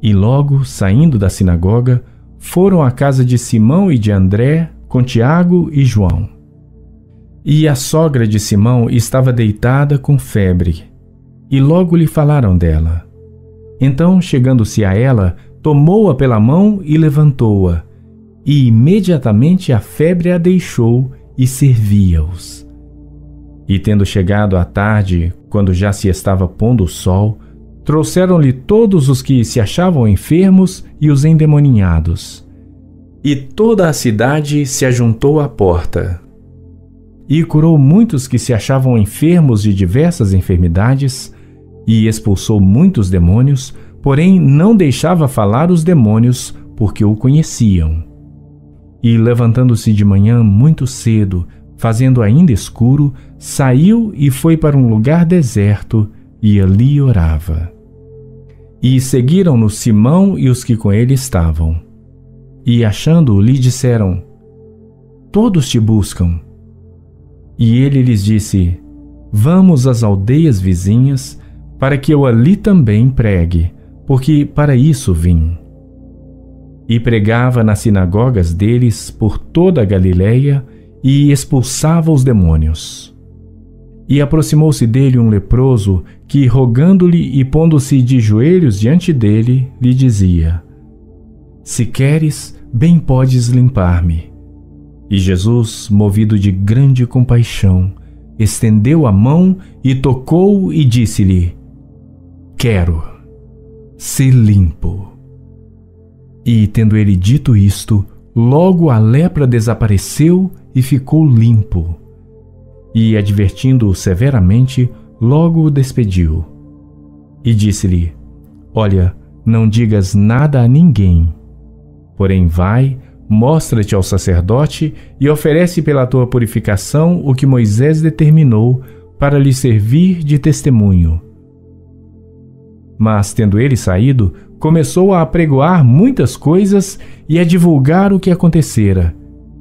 E logo, saindo da sinagoga, foram à casa de Simão e de André, com Tiago e João. E a sogra de Simão estava deitada com febre, e logo lhe falaram dela. Então, chegando-se a ela, tomou-a pela mão e levantou-a, e imediatamente a febre a deixou e servia-os. E tendo chegado à tarde, quando já se estava pondo o sol, trouxeram-lhe todos os que se achavam enfermos e os endemoninhados. E toda a cidade se ajuntou à porta. E curou muitos que se achavam enfermos de diversas enfermidades, e expulsou muitos demônios, porém não deixava falar os demônios, porque o conheciam. E levantando-se de manhã muito cedo, fazendo ainda escuro, saiu e foi para um lugar deserto, e ali orava. E seguiram-no Simão e os que com ele estavam. E achando-o, lhe disseram: Todos te buscam. E ele lhes disse: Vamos às aldeias vizinhas, para que eu ali também pregue, porque para isso vim. E pregava nas sinagogas deles por toda a Galileia, e expulsava os demônios. E aproximou-se dele um leproso, que, rogando-lhe e pondo-se de joelhos diante dele, lhe dizia: Se queres, bem podes limpar-me. E Jesus, movido de grande compaixão, estendeu a mão e tocou-o e disse-lhe: Quero, ser limpo. E, tendo ele dito isto, logo a lepra desapareceu e ficou limpo. E, advertindo-o severamente, logo o despediu. E disse-lhe: Olha, não digas nada a ninguém. Porém vai, mostra-te ao sacerdote e oferece pela tua purificação o que Moisés determinou para lhe servir de testemunho. Mas, tendo ele saído, começou a apregoar muitas coisas e a divulgar o que acontecera,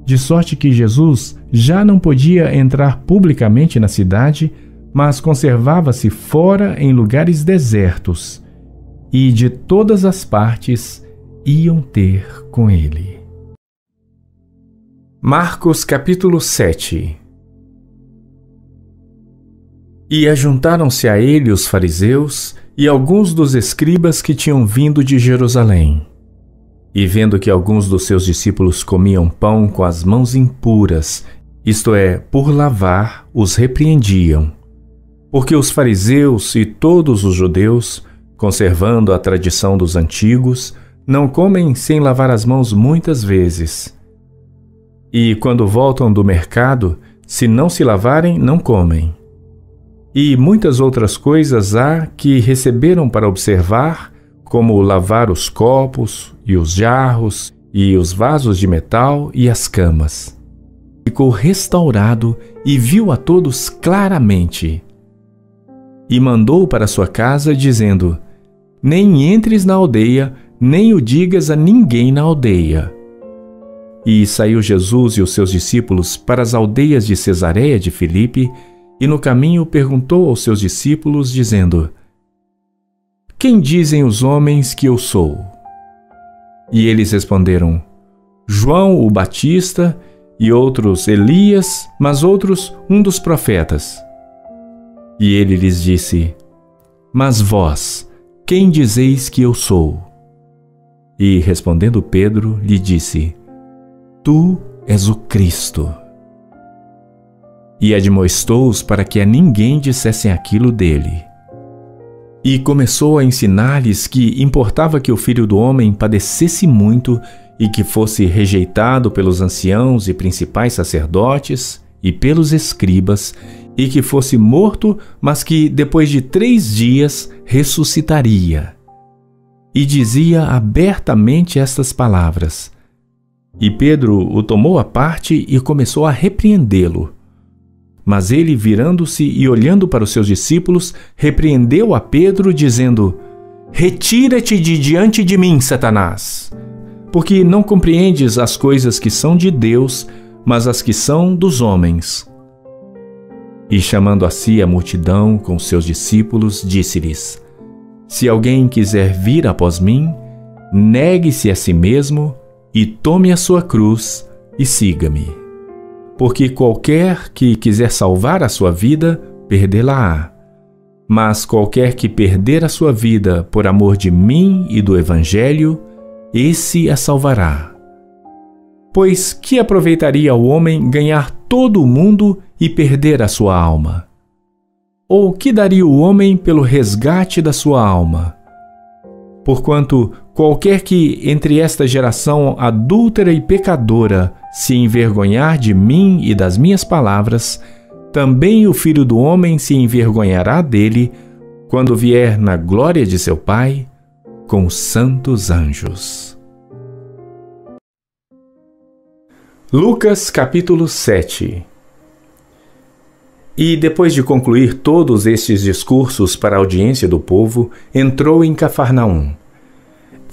de sorte que Jesus já não podia entrar publicamente na cidade, mas conservava-se fora em lugares desertos, e de todas as partes iam ter com ele. Marcos capítulo 7. E ajuntaram-se a ele os fariseus e alguns dos escribas que tinham vindo de Jerusalém. E vendo que alguns dos seus discípulos comiam pão com as mãos impuras, isto é, por lavar, os repreendiam. Porque os fariseus e todos os judeus, conservando a tradição dos antigos, não comem sem lavar as mãos muitas vezes. E quando voltam do mercado, se não se lavarem, não comem. E muitas outras coisas há que receberam para observar, como lavar os copos, e os jarros, e os vasos de metal, e as camas. Ficou restaurado e viu a todos claramente. E mandou para sua casa, dizendo: Nem entres na aldeia, nem o digas a ninguém na aldeia. E saiu Jesus e os seus discípulos para as aldeias de Cesareia de Filipe, e no caminho perguntou aos seus discípulos, dizendo: Quem dizem os homens que eu sou? E eles responderam: João o Batista, e outros Elias, mas outros um dos profetas. E ele lhes disse: Mas vós, quem dizeis que eu sou? E respondendo Pedro, lhe disse: Tu és o Cristo. e admoestou-os para que a ninguém dissessem aquilo dele. E começou a ensinar-lhes que importava que o Filho do Homem padecesse muito e que fosse rejeitado pelos anciãos e principais sacerdotes e pelos escribas, e que fosse morto, mas que depois de 3 dias ressuscitaria. E dizia abertamente estas palavras. E Pedro o tomou à parte e começou a repreendê-lo. Mas ele, virando-se e olhando para os seus discípulos, repreendeu a Pedro, dizendo: Retira-te de diante de mim, Satanás, porque não compreendes as coisas que são de Deus, mas as que são dos homens. E chamando a si a multidão com seus discípulos, disse-lhes: Se alguém quiser vir após mim, negue-se a si mesmo e tome a sua cruz e siga-me. Porque qualquer que quiser salvar a sua vida, perdê-la-á. Mas qualquer que perder a sua vida por amor de mim e do Evangelho, esse a salvará. Pois que aproveitaria o homem ganhar todo o mundo e perder a sua alma? Ou que daria o homem pelo resgate da sua alma? Porquanto qualquer que entre esta geração adúltera e pecadora se envergonhar de mim e das minhas palavras, também o Filho do Homem se envergonhará dele, quando vier na glória de seu Pai, com os santos anjos. Lucas capítulo 7. E depois de concluir todos estes discursos para a audiência do povo, entrou em Cafarnaum.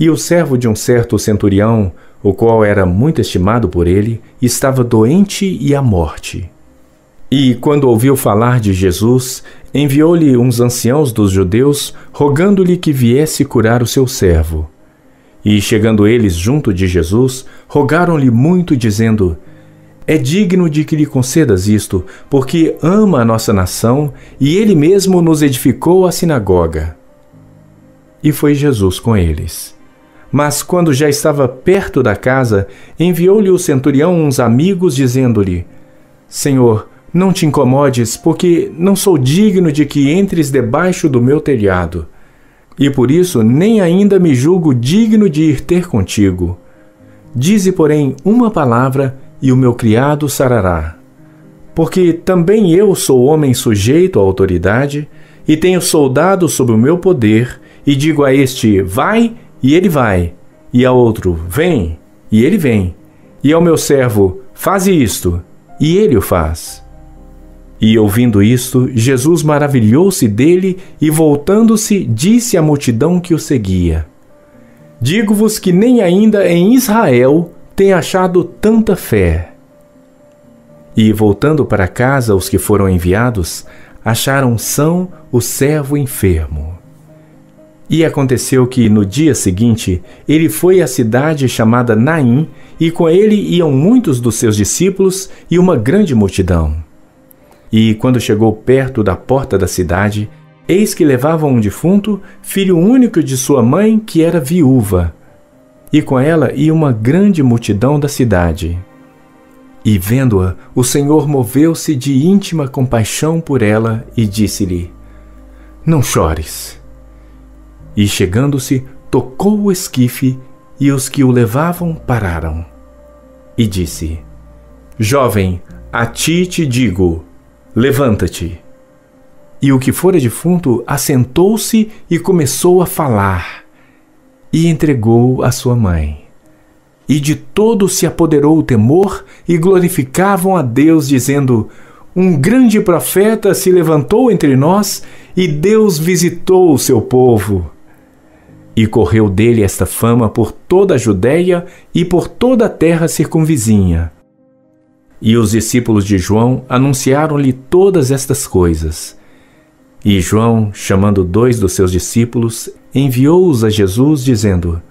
E o servo de um certo centurião, o qual era muito estimado por ele, estava doente e à morte. E, quando ouviu falar de Jesus, enviou-lhe uns anciãos dos judeus, rogando-lhe que viesse curar o seu servo. E, chegando eles junto de Jesus, rogaram-lhe muito, dizendo: É digno de que lhe concedas isto, porque ama a nossa nação, e ele mesmo nos edificou a sinagoga. E foi Jesus com eles. Mas, quando já estava perto da casa, enviou-lhe o centurião uns amigos, dizendo-lhe: Senhor, não te incomodes, porque não sou digno de que entres debaixo do meu telhado. E por isso nem ainda me julgo digno de ir ter contigo. Dize, porém, uma palavra, e o meu criado sarará. Porque também eu sou homem sujeito à autoridade, e tenho soldados sob o meu poder, e digo a este: vai, e ele vai, e ao outro: vem, e ele vem, e ao meu servo: faze isto, e ele o faz. E ouvindo isto, Jesus maravilhou-se dele e, voltando-se, disse à multidão que o seguia: Digo-vos que nem ainda em Israel tem achado tanta fé. E, voltando para casa os que foram enviados, acharam são o servo enfermo. E aconteceu que, no dia seguinte, ele foi à cidade chamada Naim, e com ele iam muitos dos seus discípulos e uma grande multidão. E, quando chegou perto da porta da cidade, eis que levavam um defunto, filho único de sua mãe, que era viúva. E com ela ia uma grande multidão da cidade. E, vendo-a, o Senhor moveu-se de íntima compaixão por ela e disse-lhe: Não chores. E, chegando-se, tocou o esquife, e os que o levavam pararam. E disse: Jovem, a ti te digo, levanta-te. E o que fora defunto assentou-se e começou a falar, e entregou a sua mãe. E de todo se apoderou o temor, e glorificavam a Deus, dizendo: Um grande profeta se levantou entre nós, e Deus visitou o seu povo. E correu dele esta fama por toda a Judéia e por toda a terra circunvizinha. E os discípulos de João anunciaram-lhe todas estas coisas. E João, chamando 2 dos seus discípulos, enviou-os a Jesus, dizendo: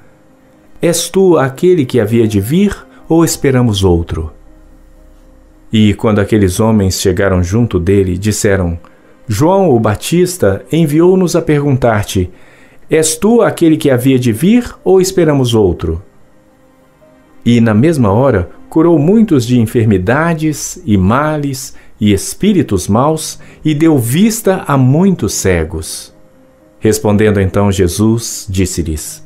És tu aquele que havia de vir, ou esperamos outro? E quando aqueles homens chegaram junto dele, disseram: João o Batista enviou-nos a perguntar-te: És tu aquele que havia de vir, ou esperamos outro? E na mesma hora curou muitos de enfermidades e males e espíritos maus, e deu vista a muitos cegos. Respondendo então Jesus, disse-lhes: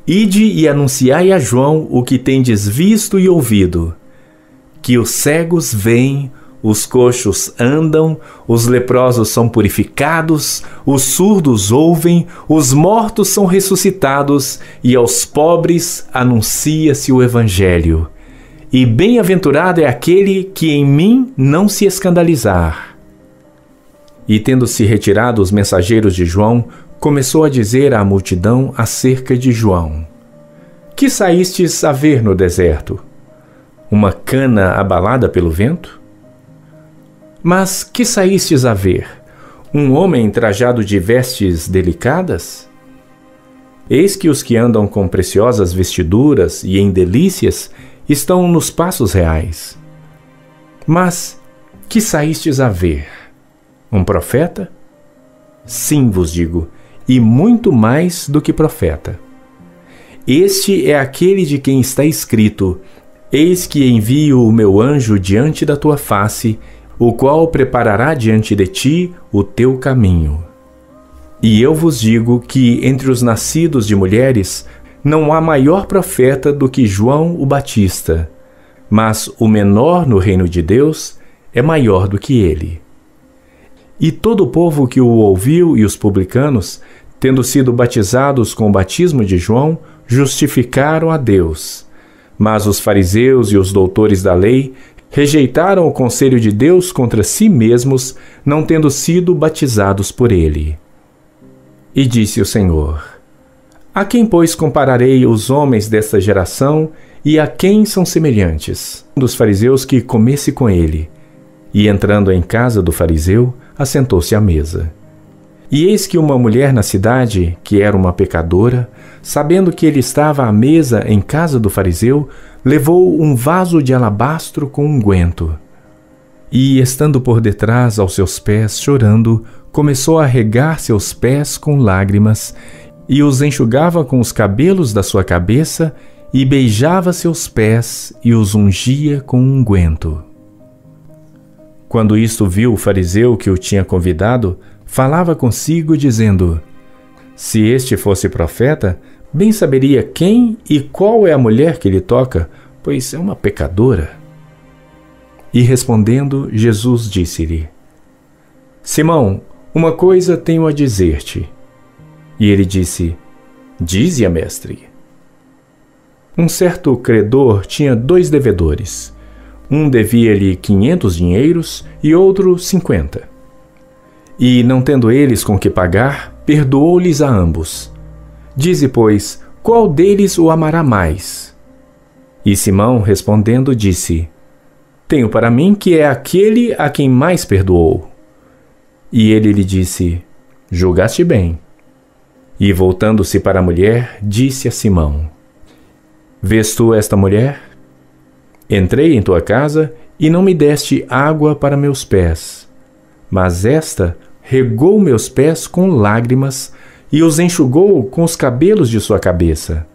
Ide e anunciai a João o que tendes visto e ouvido, que os cegos veem, os coxos andam, os leprosos são purificados, os surdos ouvem, os mortos são ressuscitados, e aos pobres anuncia-se o Evangelho. E bem-aventurado é aquele que em mim não se escandalizar. E tendo-se retirado os mensageiros de João, começou a dizer à multidão acerca de João: Que saístes a ver no deserto? Uma cana abalada pelo vento? Mas que saístes a ver? Um homem trajado de vestes delicadas? Eis que os que andam com preciosas vestiduras e em delícias estão nos passos reais. Mas que saístes a ver? Um profeta? Sim, vos digo, e muito mais do que profeta. Este é aquele de quem está escrito: Eis que envio o meu anjo diante da tua face, o qual preparará diante de ti o teu caminho. E eu vos digo que entre os nascidos de mulheres não há maior profeta do que João o Batista, mas o menor no reino de Deus é maior do que ele. E todo o povo que o ouviu e os publicanos, tendo sido batizados com o batismo de João, justificaram a Deus. Mas os fariseus e os doutores da lei rejeitaram o conselho de Deus contra si mesmos, não tendo sido batizados por ele. E disse o Senhor: A quem, pois, compararei os homens desta geração, e a quem são semelhantes? Um dos fariseus que comesse com ele. E entrando em casa do fariseu, assentou-se à mesa. E eis que uma mulher na cidade, que era uma pecadora, sabendo que ele estava à mesa em casa do fariseu, levou um vaso de alabastro com unguento. E, estando por detrás aos seus pés, chorando, começou a regar seus pés com lágrimas, e os enxugava com os cabelos da sua cabeça, e beijava seus pés, e os ungia com unguento. Quando isto viu o fariseu que o tinha convidado, falava consigo, dizendo: Se este fosse profeta, bem saberia quem e qual é a mulher que lhe toca, pois é uma pecadora. E respondendo, Jesus disse-lhe: Simão, uma coisa tenho a dizer-te. E ele disse: Dize-a, mestre. Um certo credor tinha 2 devedores. Um devia-lhe 500 dinheiros e outro 50. E, não tendo eles com que pagar, perdoou-lhes a ambos. Dize, pois, qual deles o amará mais? E Simão, respondendo, disse: Tenho para mim que é aquele a quem mais perdoou. E ele lhe disse: Julgaste bem. E, voltando-se para a mulher, disse a Simão: Vês tu esta mulher? Entrei em tua casa e não me deste água para meus pés, mas esta regou meus pés com lágrimas e os enxugou com os cabelos de sua cabeça.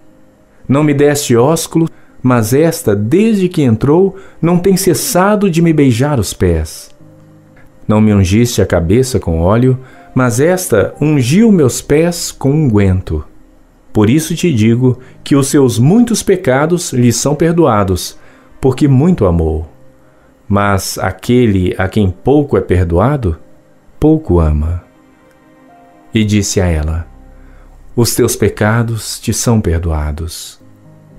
Não me deste ósculo, mas esta, desde que entrou, não tem cessado de me beijar os pés. Não me ungiste a cabeça com óleo, mas esta ungiu meus pés com unguento. Por isso te digo que os seus muitos pecados lhe são perdoados, porque muito amou. Mas aquele a quem pouco é perdoado, pouco ama. E disse a ela: Os teus pecados te são perdoados.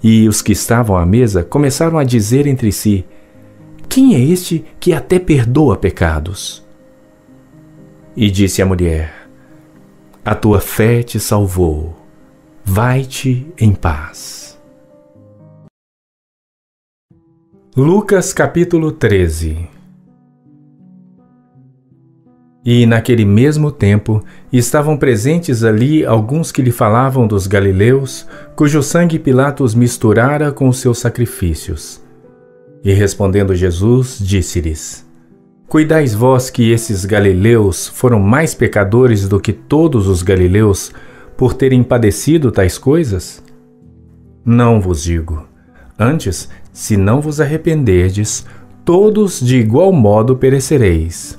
E os que estavam à mesa começaram a dizer entre si: Quem é este que até perdoa pecados? E disse a mulher: A tua fé te salvou. Vai-te em paz. Lucas capítulo 13. E naquele mesmo tempo estavam presentes ali alguns que lhe falavam dos galileus, cujo sangue Pilatos misturara com os seus sacrifícios. E respondendo Jesus, disse-lhes: Cuidais vós que esses galileus foram mais pecadores do que todos os galileus por terem padecido tais coisas? Não vos digo. Antes, se não vos arrependerdes, todos de igual modo perecereis.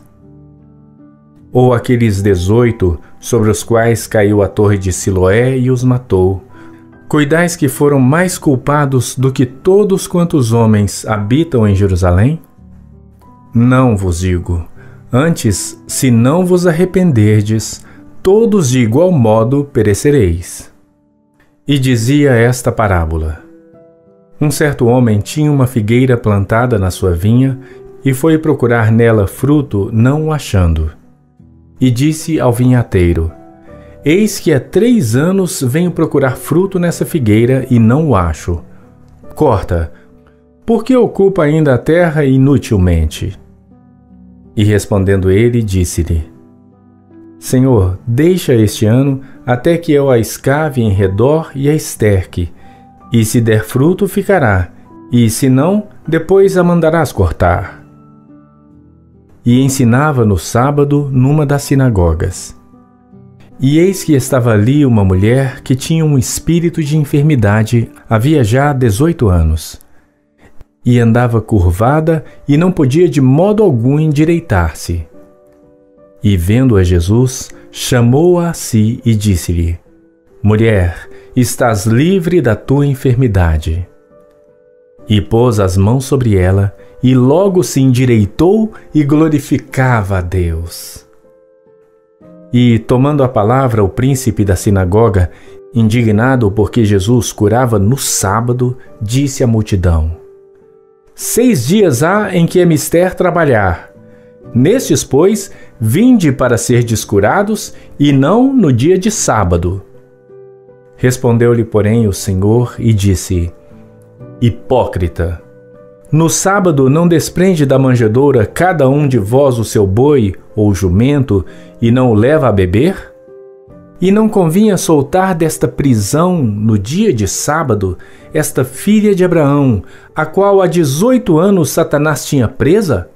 Ou aqueles 18 sobre os quais caiu a torre de Siloé e os matou, cuidais que foram mais culpados do que todos quantos homens habitam em Jerusalém? Não vos digo. Antes, se não vos arrependerdes, todos de igual modo perecereis. E dizia esta parábola: Um certo homem tinha uma figueira plantada na sua vinha e foi procurar nela fruto, não o achando. E disse ao vinhateiro: Eis que há 3 anos venho procurar fruto nessa figueira e não o acho. Corta, porque ocupa ainda a terra inutilmente. E respondendo ele, disse-lhe: Senhor, deixa este ano até que eu a escave em redor e a esterque, e se der fruto ficará, e se não, depois a mandarás cortar. E ensinava no sábado numa das sinagogas. E eis que estava ali uma mulher que tinha um espírito de enfermidade, havia já 18 anos. E andava curvada e não podia de modo algum endireitar-se. E vendo-a Jesus, chamou-a a si e disse-lhe: Mulher, estás livre da tua enfermidade. E pôs as mãos sobre ela, e logo se endireitou e glorificava a Deus. E, tomando a palavra, o príncipe da sinagoga, indignado porque Jesus curava no sábado, disse à multidão: 6 dias há em que é mister trabalhar. Nestes, pois, vinde para serdes curados, e não no dia de sábado. Respondeu-lhe, porém, o Senhor e disse: Hipócrita! No sábado não desprende da manjedoura cada um de vós o seu boi ou jumento e não o leva a beber? E não convinha soltar desta prisão no dia de sábado esta filha de Abraão, a qual há 18 anos Satanás tinha presa?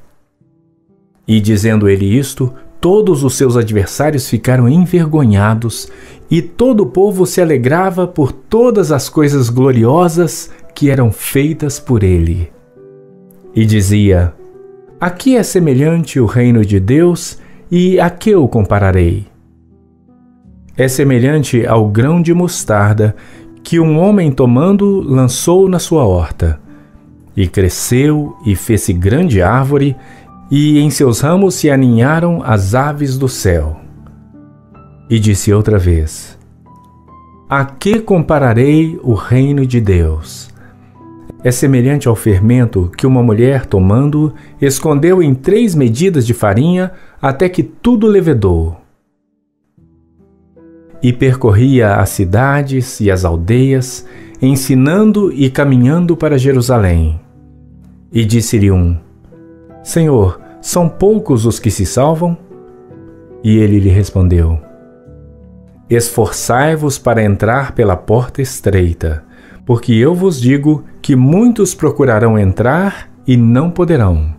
E dizendo ele isto, todos os seus adversários ficaram envergonhados, e todo o povo se alegrava por todas as coisas gloriosas que eram feitas por ele. E dizia: A que é semelhante o reino de Deus, e a que o compararei? É semelhante ao grão de mostarda que um homem tomando lançou na sua horta. E cresceu e fez-se grande árvore, e em seus ramos se aninharam as aves do céu. E disse outra vez: A que compararei o reino de Deus? É semelhante ao fermento que uma mulher, tomando, escondeu em 3 medidas de farinha, até que tudo levedou. E percorria as cidades e as aldeias, ensinando e caminhando para Jerusalém. E disse-lhe um: Senhor, são poucos os que se salvam? E ele lhe respondeu: Esforçai-vos para entrar pela porta estreita, porque eu vos digo que muitos procurarão entrar e não poderão.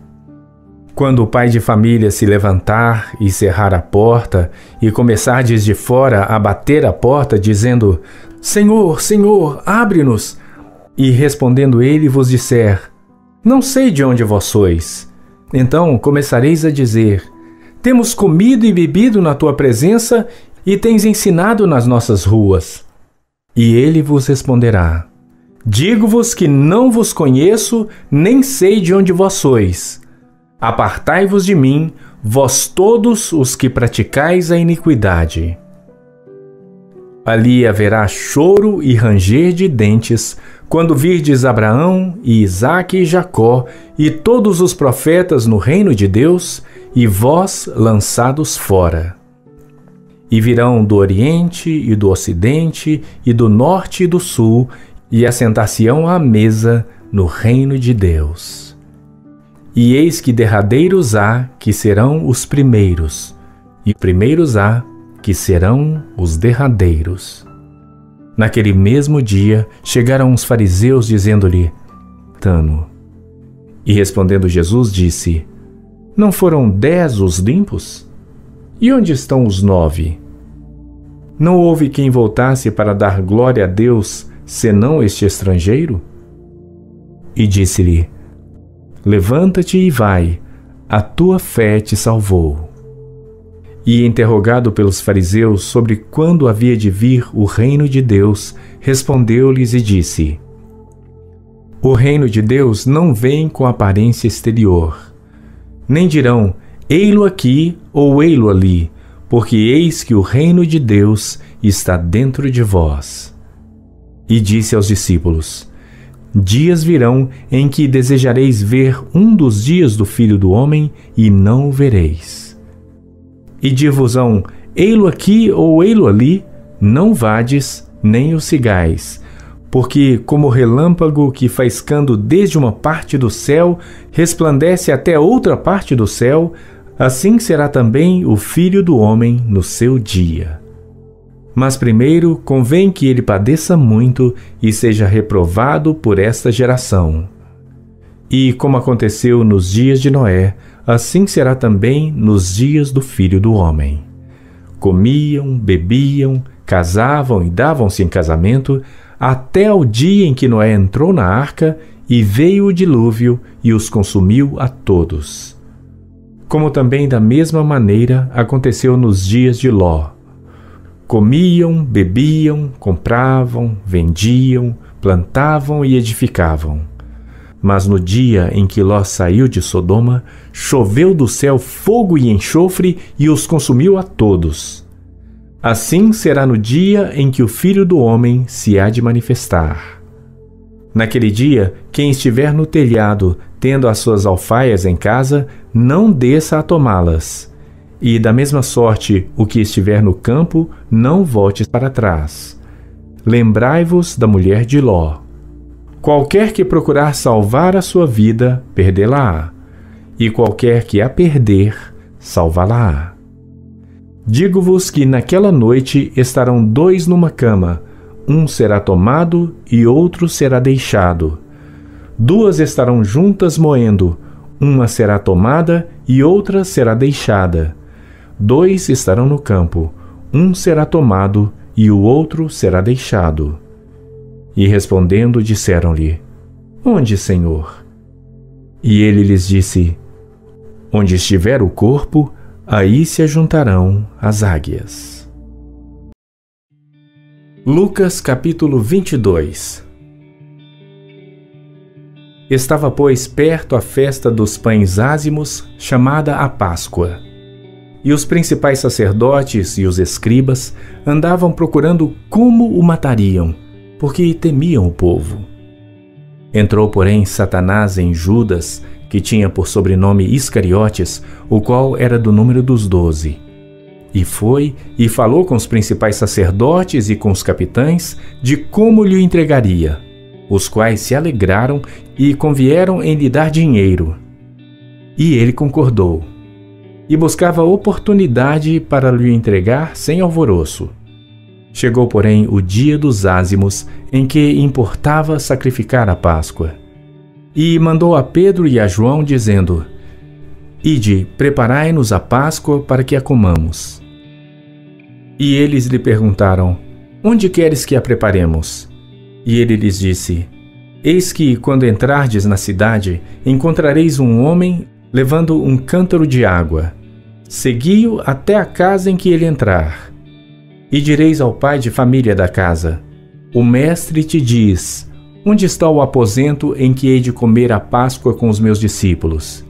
Quando o pai de família se levantar e cerrar a porta, e começardes de fora a bater a porta, dizendo: Senhor, Senhor, abre-nos, e respondendo ele vos disser: Não sei de onde vós sois, então começareis a dizer: Temos comido e bebido na tua presença, e tens ensinado nas nossas ruas. E ele vos responderá: Digo-vos que não vos conheço, nem sei de onde vós sois. Apartai-vos de mim, vós todos os que praticais a iniquidade. Ali haverá choro e ranger de dentes, quando virdes Abraão e Isaque e Jacó e todos os profetas no reino de Deus, e vós lançados fora. E virão do Oriente e do Ocidente e do Norte e do Sul, e assentar-se-ão à mesa no reino de Deus. E eis que derradeiros há que serão os primeiros, e primeiros há que serão os derradeiros. Naquele mesmo dia chegaram uns fariseus dizendo-lhe: Tano. E respondendo Jesus disse: Não foram 10 os limpos? E onde estão os 9? Não houve quem voltasse para dar glória a Deus, senão este estrangeiro? e disse-lhe: Levanta-te e vai, a tua fé te salvou. E interrogado pelos fariseus sobre quando havia de vir o reino de Deus, respondeu-lhes e disse: O reino de Deus não vem com aparência exterior. Nem dirão, ei-lo aqui ou ei-lo ali, porque eis que o reino de Deus está dentro de vós. E disse aos discípulos: Dias virão em que desejareis ver um dos dias do Filho do Homem e não o vereis. E dir-vos-ão, ei-lo aqui ou ei-lo ali, não vades, nem o sigais, porque como o relâmpago que faiscando desde uma parte do céu resplandece até outra parte do céu, assim será também o Filho do Homem no seu dia. Mas primeiro convém que ele padeça muito e seja reprovado por esta geração. E como aconteceu nos dias de Noé, assim será também nos dias do Filho do Homem. Comiam, bebiam, casavam e davam-se em casamento, até ao dia em que Noé entrou na arca e veio o dilúvio e os consumiu a todos. Como também da mesma maneira aconteceu nos dias de Ló. Comiam, bebiam, compravam, vendiam, plantavam e edificavam. Mas no dia em que Ló saiu de Sodoma, choveu do céu fogo e enxofre e os consumiu a todos. Assim será no dia em que o Filho do Homem se há de manifestar. Naquele dia, quem estiver no telhado, tendo as suas alfaias em casa, não desça a tomá-las. E da mesma sorte, o que estiver no campo, não volte para trás. Lembrai-vos da mulher de Ló. Qualquer que procurar salvar a sua vida, perdê-la-á. E qualquer que a perder, salvá-la-á. Digo-vos que naquela noite estarão dois numa cama, um será tomado e outro será deixado. Duas estarão juntas moendo, uma será tomada e outra será deixada. Dois estarão no campo, um será tomado e o outro será deixado. E respondendo, disseram-lhe: Onde, Senhor? E ele lhes disse: Onde estiver o corpo, aí se ajuntarão as águias. Lucas capítulo 22. Estava, pois, perto a festa dos pães ázimos, chamada a Páscoa. E os principais sacerdotes e os escribas andavam procurando como o matariam, porque temiam o povo. Entrou, porém, Satanás em Judas, que tinha por sobrenome Iscariotes, o qual era do número dos 12. E foi e falou com os principais sacerdotes e com os capitães de como lhe entregaria, os quais se alegraram e convieram em lhe dar dinheiro. E ele concordou, e buscava oportunidade para lhe entregar sem alvoroço. Chegou, porém, o dia dos ázimos, em que importava sacrificar a Páscoa. E mandou a Pedro e a João, dizendo: Ide, preparai-nos a Páscoa para que a comamos. E eles lhe perguntaram: Onde queres que a preparemos? E ele lhes disse: Eis que, quando entrardes na cidade, encontrareis um homem levando um cântaro de água. Segui-o até a casa em que ele entrar. E direis ao pai de família da casa: O mestre te diz: Onde está o aposento em que hei de comer a Páscoa com os meus discípulos?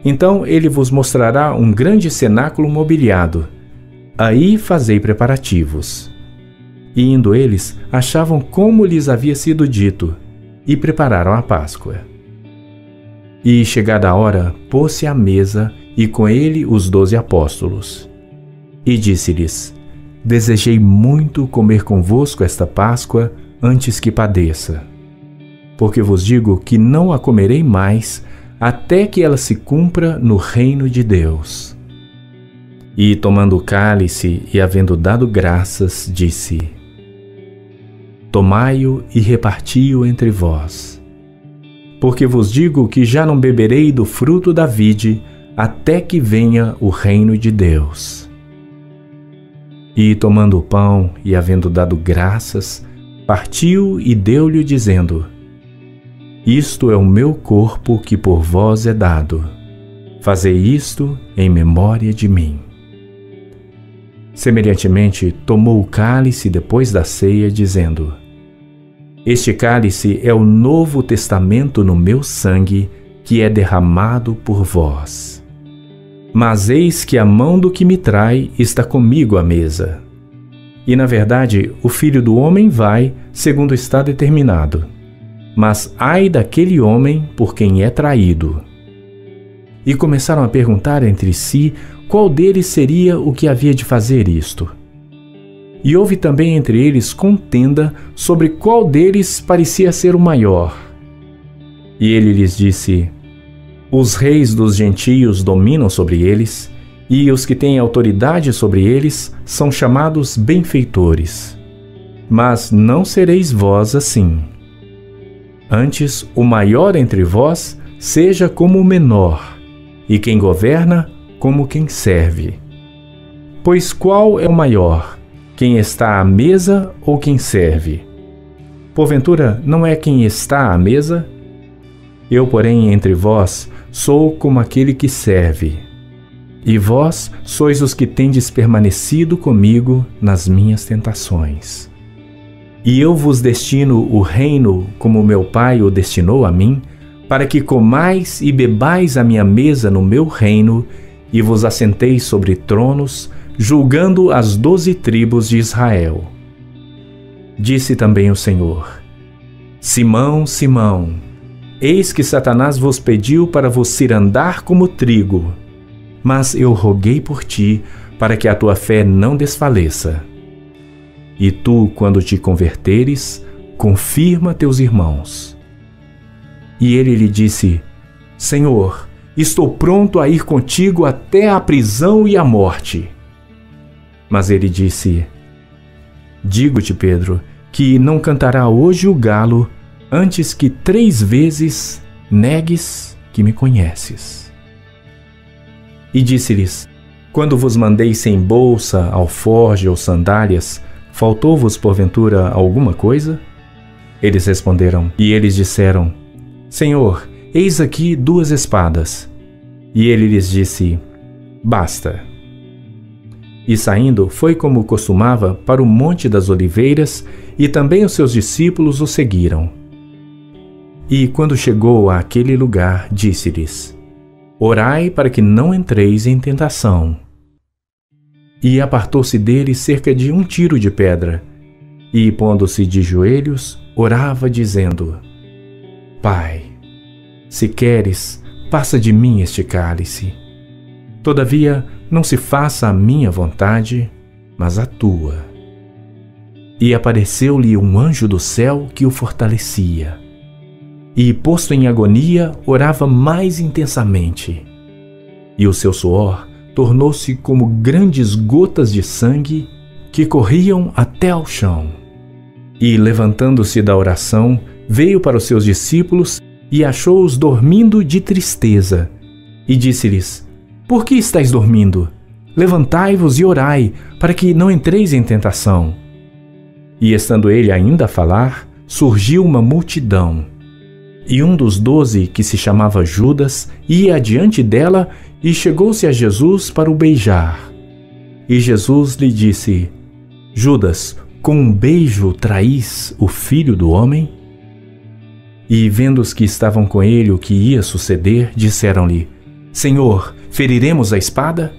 Então ele vos mostrará um grande cenáculo mobiliado. Aí fazei preparativos. E indo eles, achavam como lhes havia sido dito, e prepararam a Páscoa. E chegada a hora, pôs-se à mesa, e com ele os 12 apóstolos. E disse-lhes: Desejei muito comer convosco esta Páscoa, antes que padeça. Porque vos digo que não a comerei mais, até que ela se cumpra no reino de Deus. E tomando o cálice e havendo dado graças, disse: Tomai-o e reparti-o entre vós. Porque vos digo que já não beberei do fruto da vide, até que venha o reino de Deus. E tomando o pão e havendo dado graças, partiu e deu-lhe, dizendo: Isto é o meu corpo que por vós é dado. Fazei isto em memória de mim. Semelhantemente, tomou o cálice depois da ceia, dizendo: Este cálice é o novo testamento no meu sangue, que é derramado por vós. Mas eis que a mão do que me trai está comigo à mesa. E, na verdade, o Filho do Homem vai, segundo está determinado. Mas ai daquele homem por quem é traído. E começaram a perguntar entre si qual deles seria o que havia de fazer isto. E houve também entre eles contenda sobre qual deles parecia ser o maior. E ele lhes disse: Os reis dos gentios dominam sobre eles, e os que têm autoridade sobre eles são chamados benfeitores. Mas não sereis vós assim. Antes, o maior entre vós seja como o menor, e quem governa como quem serve. Pois qual é o maior, quem está à mesa ou quem serve? Porventura, não é quem está à mesa? Eu, porém, entre vós, sou como aquele que serve. E vós sois os que tendes permanecido comigo nas minhas tentações. E eu vos destino o reino como meu Pai o destinou a mim, para que comais e bebais a minha mesa no meu reino, e vos assenteis sobre tronos, julgando as 12 tribos de Israel. Disse também o Senhor: Simão, Simão, eis que Satanás vos pediu para vos cirandar como trigo, mas eu roguei por ti, para que a tua fé não desfaleça. E tu, quando te converteres, confirma teus irmãos. E ele lhe disse: Senhor, estou pronto a ir contigo até a prisão e a morte. Mas ele disse: Digo-te, Pedro, que não cantará hoje o galo antes que 3 vezes negues que me conheces. E disse-lhes: Quando vos mandei sem bolsa, alforje ou sandálias, faltou-vos porventura alguma coisa? Eles responderam, e eles disseram: Senhor, eis aqui 2 espadas. E ele lhes disse: Basta. E saindo, foi como costumava para o Monte das Oliveiras, e também os seus discípulos o seguiram. E quando chegou àquele lugar, disse-lhes: Orai para que não entreis em tentação. E apartou-se dele cerca de 1 tiro de pedra, e, pondo-se de joelhos, orava, dizendo: Pai, se queres, passa de mim este cálice. Todavia, não se faça a minha vontade, mas a tua. E apareceu-lhe um anjo do céu que o fortalecia. E, posto em agonia, orava mais intensamente. E o seu suor tornou-se como grandes gotas de sangue que corriam até ao chão. E, levantando-se da oração, veio para os seus discípulos e achou-os dormindo de tristeza. E disse-lhes: Por que estáis dormindo? Levantai-vos e orai, para que não entreis em tentação. E, estando ele ainda a falar, surgiu uma multidão. E um dos 12, que se chamava Judas, ia adiante dela e chegou-se a Jesus para o beijar. E Jesus lhe disse: Judas, com um beijo traís o Filho do Homem? E, vendo os que estavam com ele o que ia suceder, disseram-lhe: Senhor, feriremos a espada?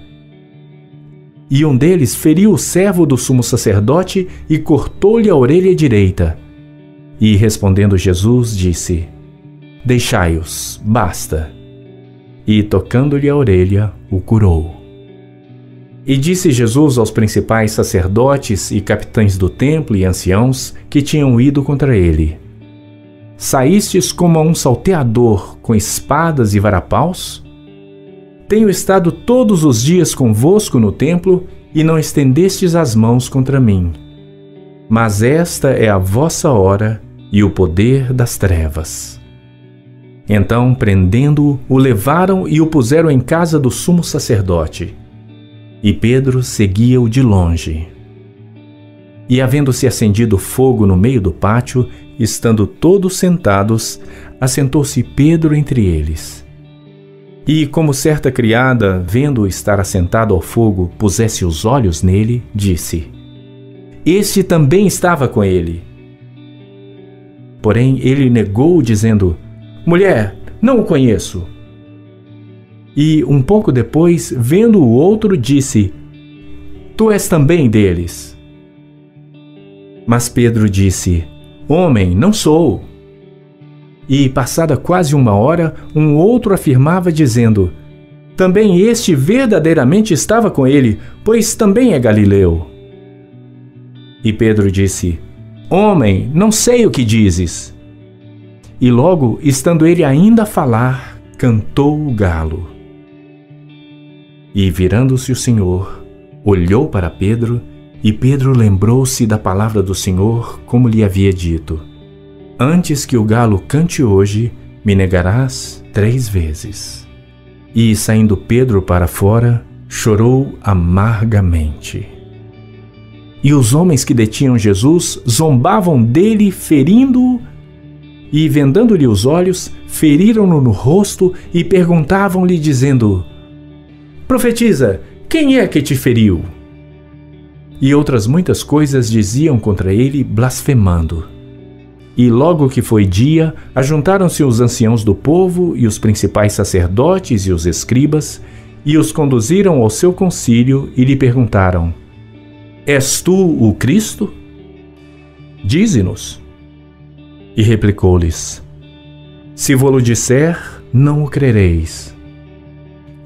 E um deles feriu o servo do sumo sacerdote e cortou-lhe a orelha direita. E, respondendo Jesus, disse: Deixai-os, basta. E, tocando-lhe a orelha, o curou. E disse Jesus aos principais sacerdotes e capitães do templo e anciãos que tinham ido contra ele: Saístes como a um salteador com espadas e varapaus? Tenho estado todos os dias convosco no templo e não estendestes as mãos contra mim. Mas esta é a vossa hora e o poder das trevas. Então, prendendo-o, o levaram e o puseram em casa do sumo sacerdote. E Pedro seguia-o de longe. E, havendo-se acendido fogo no meio do pátio, estando todos sentados, assentou-se Pedro entre eles. E como certa criada, vendo-o estar assentado ao fogo, pusesse os olhos nele, disse: Este também estava com ele. Porém ele negou, dizendo: Mulher, não o conheço. E um pouco depois, vendo o outro, disse: Tu és também deles. Mas Pedro disse: Homem, não sou. E, passada quase uma hora, um outro afirmava, dizendo: Também este verdadeiramente estava com ele, pois também é galileu. E Pedro disse: Homem, não sei o que dizes. E logo, estando ele ainda a falar, cantou o galo. E virando-se o Senhor, olhou para Pedro, e Pedro lembrou-se da palavra do Senhor, como lhe havia dito: Antes que o galo cante hoje, me negarás 3 vezes. E, saindo Pedro para fora, chorou amargamente. E os homens que detinham Jesus zombavam dele, ferindo-o, e, vendando-lhe os olhos, feriram-no no rosto e perguntavam-lhe, dizendo: Profetiza, quem é que te feriu? E outras muitas coisas diziam contra ele, blasfemando. E logo que foi dia, ajuntaram-se os anciãos do povo e os principais sacerdotes e os escribas, e os conduziram ao seu concílio e lhe perguntaram: És tu o Cristo? Dize-nos. E replicou-lhes: Se vo-lo disser, não o crereis.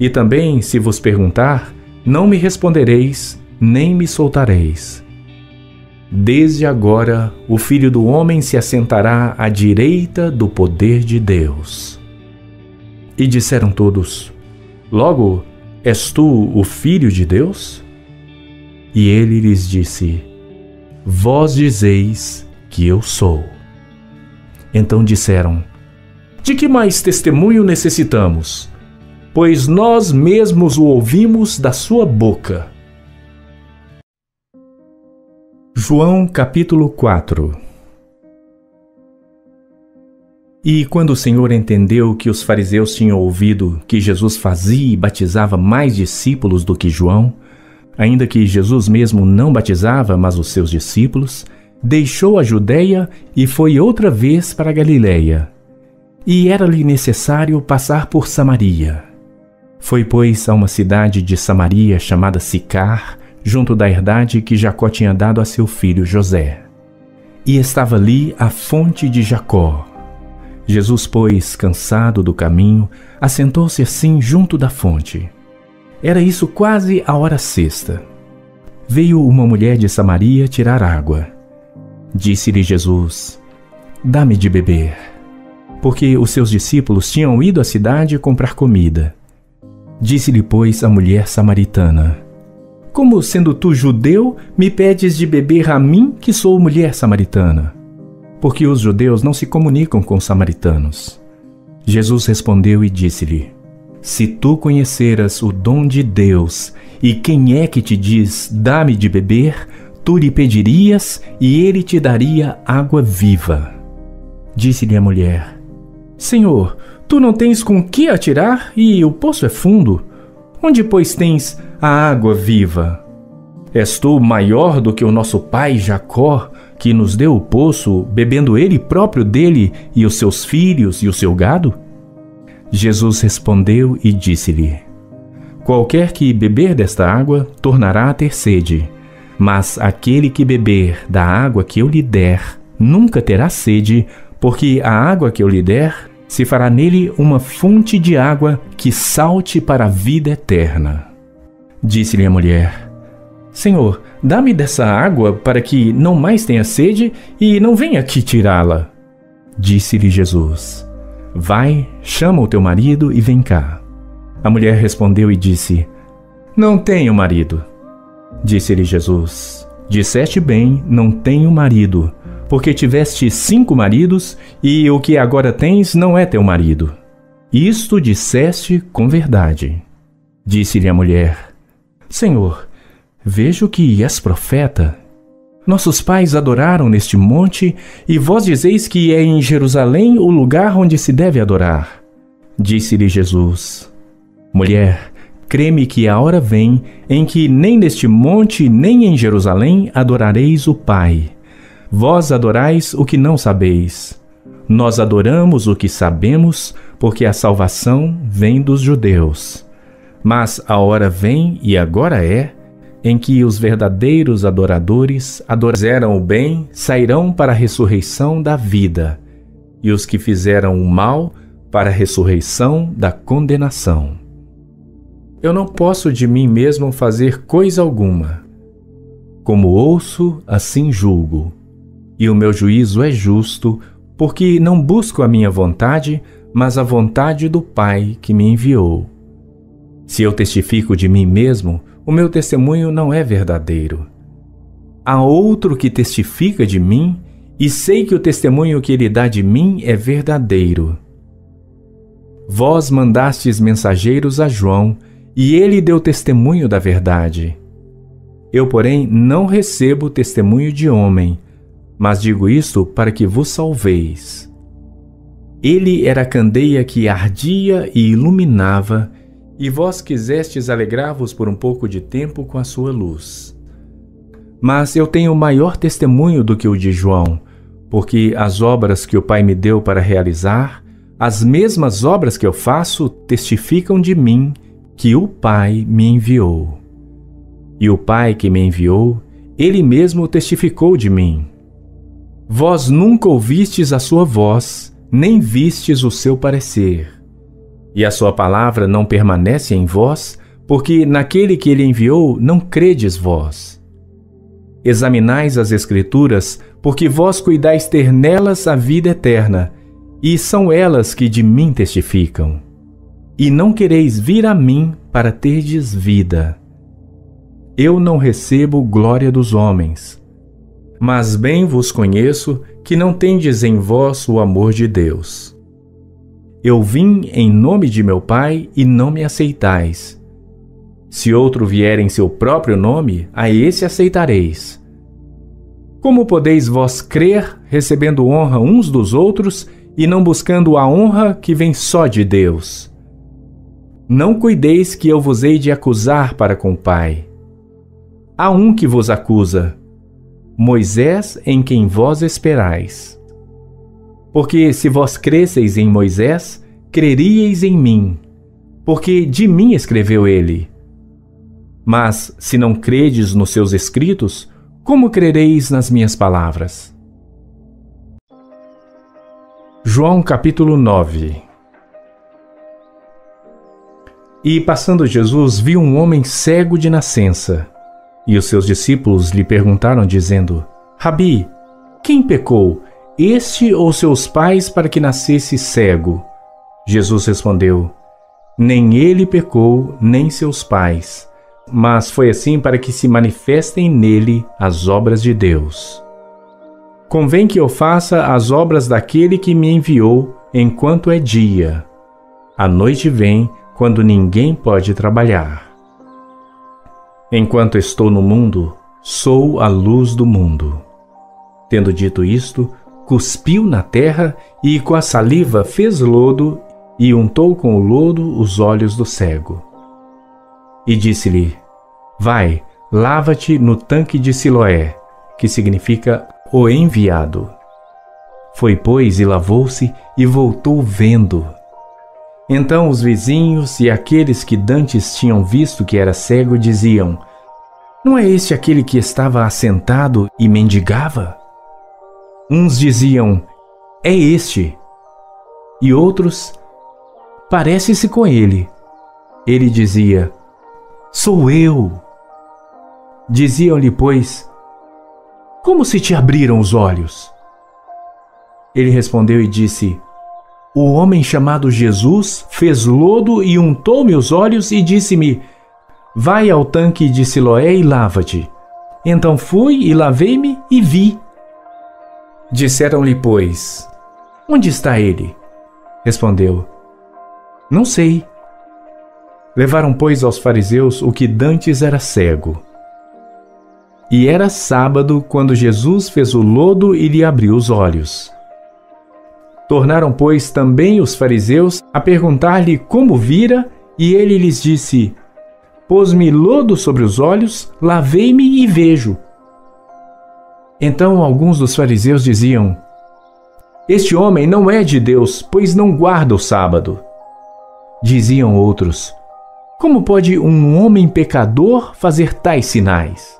E também, se vos perguntar, não me respondereis, nem me soltareis. Desde agora, o Filho do Homem se assentará à direita do poder de Deus. E disseram todos: Logo, és tu o Filho de Deus? E ele lhes disse: Vós dizeis que eu sou. Então disseram: De que mais testemunho necessitamos? Pois nós mesmos o ouvimos da sua boca. João capítulo 4. E quando o Senhor entendeu que os fariseus tinham ouvido que Jesus fazia e batizava mais discípulos do que João, ainda que Jesus mesmo não batizava, mas os seus discípulos, deixou a Judeia e foi outra vez para a Galiléia. E era-lhe necessário passar por Samaria. Foi, pois, a uma cidade de Samaria chamada Sicar, junto da herdade que Jacó tinha dado a seu filho José. E estava ali a fonte de Jacó. Jesus, pois, cansado do caminho, assentou-se assim junto da fonte. Era isso quase a hora sexta. Veio uma mulher de Samaria tirar água. Disse-lhe Jesus: Dá-me de beber. Porque os seus discípulos tinham ido à cidade comprar comida. Disse-lhe, pois, a mulher samaritana: Como, sendo tu judeu, me pedes de beber a mim, que sou mulher samaritana? Porque os judeus não se comunicam com os samaritanos. Jesus respondeu e disse-lhe: Se tu conheceras o dom de Deus, e quem é que te diz, dá-me de beber, tu lhe pedirias, e ele te daria água viva. Disse-lhe a mulher: Senhor, tu não tens com que atirar, e o poço é fundo. Onde, pois, tens a água viva? És tu maior do que o nosso pai Jacó, que nos deu o poço, bebendo ele próprio dele, e os seus filhos e o seu gado? Jesus respondeu e disse-lhe: Qualquer que beber desta água tornará a ter sede, mas aquele que beber da água que eu lhe der nunca terá sede, porque a água que eu lhe der se fará nele uma fonte de água que salte para a vida eterna. Disse-lhe a mulher: Senhor, dá-me dessa água para que não mais tenha sede e não venha aqui tirá-la. Disse-lhe Jesus: Vai, chama o teu marido e vem cá. A mulher respondeu e disse: Não tenho marido. Disse-lhe Jesus: Disseste bem, não tenho marido, porque tiveste 5 maridos, e o que agora tens não é teu marido. Isto disseste com verdade. Disse-lhe a mulher: Senhor, vejo que és profeta. Nossos pais adoraram neste monte, e vós dizeis que é em Jerusalém o lugar onde se deve adorar. Disse-lhe Jesus: Mulher, crê-me que a hora vem em que nem neste monte nem em Jerusalém adorareis o Pai. Vós adorais o que não sabeis. Nós adoramos o que sabemos, porque a salvação vem dos judeus. Mas a hora vem, e agora é, em que os verdadeiros adoradores adoraram o bem, sairão para a ressurreição da vida, e os que fizeram o mal para a ressurreição da condenação. Eu não posso de mim mesmo fazer coisa alguma. Como ouço, assim julgo. E o meu juízo é justo, porque não busco a minha vontade, mas a vontade do Pai que me enviou. Se eu testifico de mim mesmo, o meu testemunho não é verdadeiro. Há outro que testifica de mim, e sei que o testemunho que ele dá de mim é verdadeiro. Vós mandastes mensageiros a João, e ele deu testemunho da verdade. Eu, porém, não recebo testemunho de homem, mas digo isto para que vos salveis. Ele era a candeia que ardia e iluminava, e vós quisestes alegrar-vos por um pouco de tempo com a sua luz. Mas eu tenho maior testemunho do que o de João, porque as obras que o Pai me deu para realizar, as mesmas obras que eu faço, testificam de mim que o Pai me enviou. E o Pai que me enviou, ele mesmo testificou de mim. Vós nunca ouvistes a sua voz, nem vistes o seu parecer. E a sua palavra não permanece em vós, porque naquele que ele enviou não credes vós. Examinais as Escrituras, porque vós cuidais ter nelas a vida eterna, e são elas que de mim testificam. E não quereis vir a mim para terdes vida. Eu não recebo glória dos homens, mas bem vos conheço que não tendes em vós o amor de Deus. Eu vim em nome de meu Pai e não me aceitais. Se outro vier em seu próprio nome, a esse aceitareis. Como podeis vós crer, recebendo honra uns dos outros e não buscando a honra que vem só de Deus? Não cuideis que eu vos hei de acusar para com o Pai. Há um que vos acusa, Moisés, em quem vós esperais. Porque se vós cresseis em Moisés, creríeis em mim, porque de mim escreveu ele. Mas se não credes nos seus escritos, como crereis nas minhas palavras? João capítulo 9. E passando Jesus viu um homem cego de nascença. E os seus discípulos lhe perguntaram, dizendo: Rabi, quem pecou, este ou seus pais, para que nascesse cego? Jesus respondeu: Nem ele pecou, nem seus pais, mas foi assim para que se manifestem nele as obras de Deus. Convém que eu faça as obras daquele que me enviou enquanto é dia. A noite vem, quando ninguém pode trabalhar. Enquanto estou no mundo, sou a luz do mundo. Tendo dito isto, cuspiu na terra e com a saliva fez lodo e untou com o lodo os olhos do cego. E disse-lhe: Vai, lava-te no tanque de Siloé, que significa o enviado. Foi, pois, e lavou-se e voltou vendo. Então os vizinhos e aqueles que dantes tinham visto que era cego diziam: Não é este aquele que estava assentado e mendigava? Uns diziam: É este. E outros: Parece-se com ele. Ele dizia: Sou eu. Diziam-lhe, pois: Como se te abriram os olhos? Ele respondeu e disse: O homem chamado Jesus fez lodo e untou-me os olhos e disse-me: Vai ao tanque de Siloé e lava-te. Então fui e lavei-me e vi. Disseram-lhe, pois: Onde está ele? Respondeu: Não sei. Levaram, pois, aos fariseus o que dantes era cego. E era sábado quando Jesus fez o lodo e lhe abriu os olhos. Tornaram, pois, também os fariseus a perguntar-lhe como vira, e ele lhes disse: Pôs-me lodo sobre os olhos, lavei-me e vejo. Então alguns dos fariseus diziam: Este homem não é de Deus, pois não guarda o sábado. Diziam outros: Como pode um homem pecador fazer tais sinais?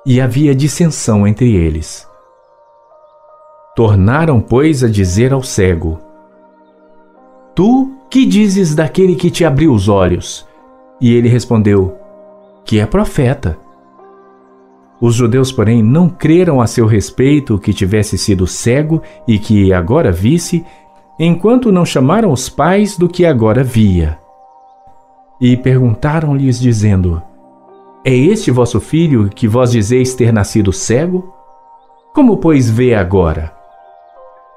E havia dissensão entre eles. Tornaram, pois, a dizer ao cego: Tu, que dizes daquele que te abriu os olhos? E ele respondeu: Que é profeta. Os judeus, porém, não creram a seu respeito que tivesse sido cego e que agora visse, enquanto não chamaram os pais do que agora via. E perguntaram-lhes, dizendo: É este vosso filho que vós dizeis ter nascido cego? Como, pois, vê agora?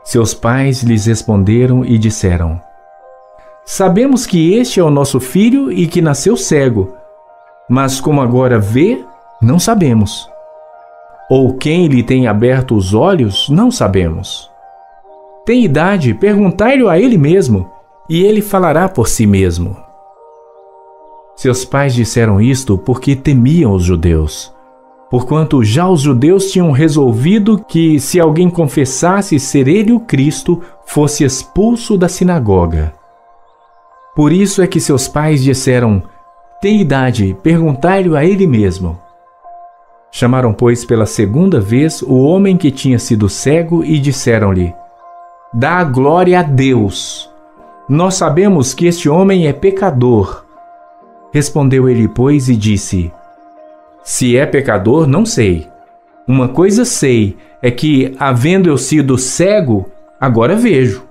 Seus pais lhes responderam e disseram: Sabemos que este é o nosso filho e que nasceu cego, mas como agora vê, não sabemos. Ou quem lhe tem aberto os olhos, não sabemos. Tem idade, perguntai-lhe a ele mesmo, e ele falará por si mesmo. Seus pais disseram isto porque temiam os judeus, porquanto já os judeus tinham resolvido que, se alguém confessasse ser ele o Cristo, fosse expulso da sinagoga. Por isso é que seus pais disseram: Tem idade, perguntai-lhe a ele mesmo. Chamaram, pois, pela segunda vez o homem que tinha sido cego e disseram-lhe: Dá glória a Deus. Nós sabemos que este homem é pecador. Respondeu ele, pois, e disse: Se é pecador, não sei. Uma coisa sei, é que, havendo eu sido cego, agora vejo.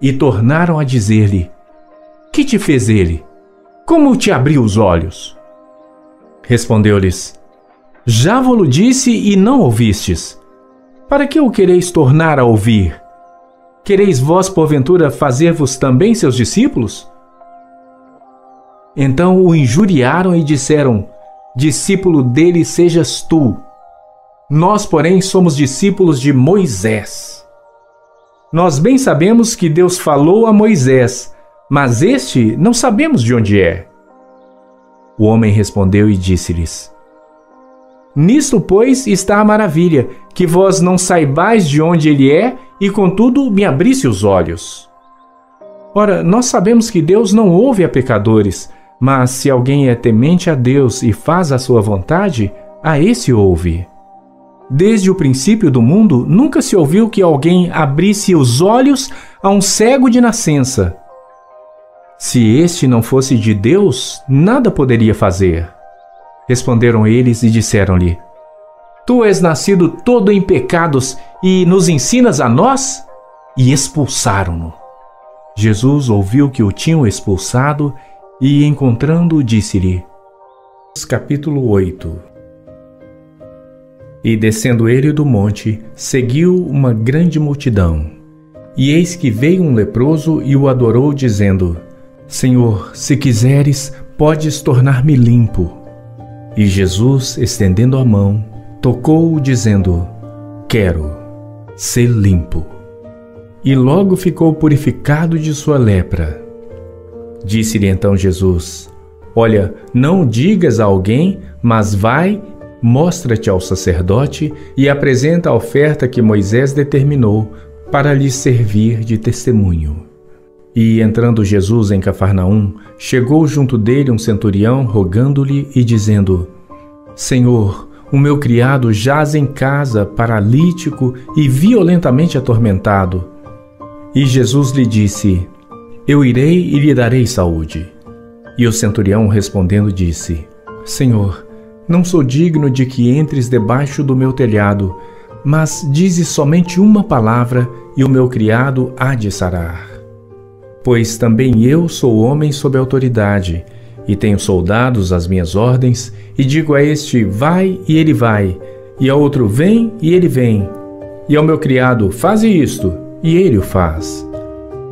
E tornaram a dizer-lhe: Que te fez ele? Como te abriu os olhos? Respondeu-lhes: Já vo-lo disse e não ouvistes. Para que o quereis tornar a ouvir? Quereis vós, porventura, fazer-vos também seus discípulos? Então o injuriaram e disseram: Discípulo dele sejas tu. Nós, porém, somos discípulos de Moisés. Nós bem sabemos que Deus falou a Moisés, mas este não sabemos de onde é. O homem respondeu e disse-lhes: Nisto, pois, está a maravilha, que vós não saibais de onde ele é, e contudo me abrisse os olhos. Ora, nós sabemos que Deus não ouve a pecadores, mas se alguém é temente a Deus e faz a sua vontade, a esse ouve. Desde o princípio do mundo, nunca se ouviu que alguém abrisse os olhos a um cego de nascença. Se este não fosse de Deus, nada poderia fazer. Responderam eles e disseram-lhe: Tu és nascido todo em pecados e nos ensinas a nós? E expulsaram-no. Jesus ouviu que o tinham expulsado e, encontrando-o, disse-lhe: Capítulo 8. E descendo ele do monte, seguiu uma grande multidão. E eis que veio um leproso e o adorou, dizendo: Senhor, se quiseres, podes tornar-me limpo. E Jesus, estendendo a mão, tocou-o, dizendo: Quero, ser limpo. E logo ficou purificado de sua lepra. Disse-lhe então Jesus: Olha, não digas a alguém, mas vai, mostra-te ao sacerdote e apresenta a oferta que Moisés determinou para lhe servir de testemunho. E entrando Jesus em Cafarnaum, chegou junto dele um centurião, rogando-lhe e dizendo: Senhor, o meu criado jaz em casa, paralítico e violentamente atormentado. E Jesus lhe disse: Eu irei e lhe darei saúde. E o centurião respondendo disse: Senhor, não sou digno de que entres debaixo do meu telhado, mas dize somente uma palavra e o meu criado há de sarar. Pois também eu sou homem sob autoridade, e tenho soldados às minhas ordens, e digo a este: vai, e ele vai, e ao outro: vem, e ele vem, e ao meu criado: faze isto, e ele o faz.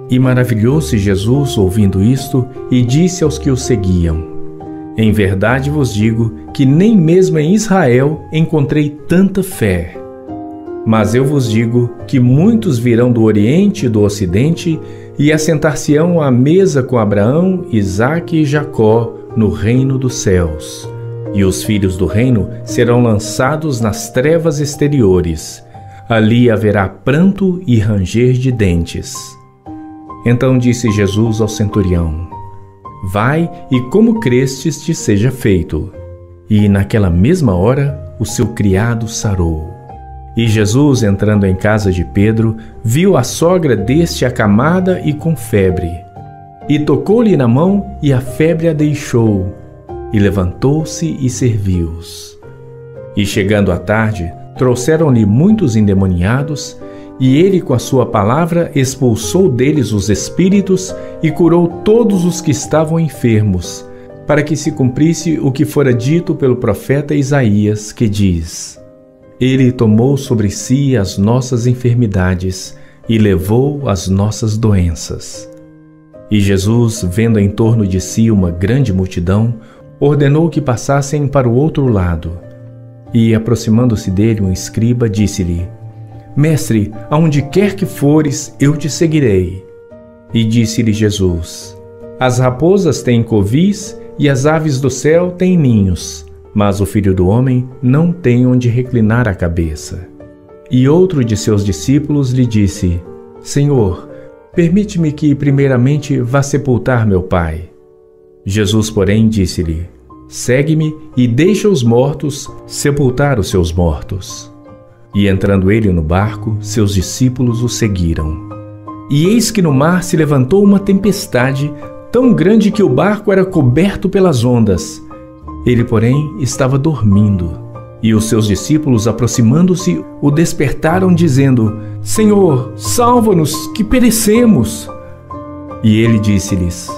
E maravilhou-se Jesus ouvindo isto, e disse aos que o seguiam: Em verdade vos digo que nem mesmo em Israel encontrei tanta fé. Mas eu vos digo que muitos virão do Oriente e do Ocidente e assentar-se-ão à mesa com Abraão, Isaque e Jacó no reino dos céus. E os filhos do reino serão lançados nas trevas exteriores. Ali haverá pranto e ranger de dentes. Então disse Jesus ao centurião: Vai e como crestes te seja feito. E naquela mesma hora o seu criado sarou. E Jesus, entrando em casa de Pedro, viu a sogra deste acamada e com febre. E tocou-lhe na mão, e a febre a deixou. E levantou-se e serviu-os. E chegando à tarde, trouxeram-lhe muitos endemoniados, e ele com a sua palavra expulsou deles os espíritos e curou todos os que estavam enfermos, para que se cumprisse o que fora dito pelo profeta Isaías, que diz: Ele tomou sobre si as nossas enfermidades e levou as nossas doenças. E Jesus, vendo em torno de si uma grande multidão, ordenou que passassem para o outro lado. E, aproximando-se dele um escriba, disse-lhe: Mestre, aonde quer que fores, eu te seguirei. E disse-lhe Jesus: As raposas têm covis e as aves do céu têm ninhos, mas o Filho do Homem não tem onde reclinar a cabeça. E outro de seus discípulos lhe disse: Senhor, permite-me que primeiramente vá sepultar meu pai. Jesus, porém, disse-lhe: Segue-me e deixa os mortos sepultar os seus mortos. E entrando ele no barco, seus discípulos o seguiram. E eis que no mar se levantou uma tempestade tão grande que o barco era coberto pelas ondas. Ele, porém, estava dormindo. E os seus discípulos, aproximando-se, o despertaram, dizendo: Senhor, salva-nos, que perecemos. E ele disse-lhes: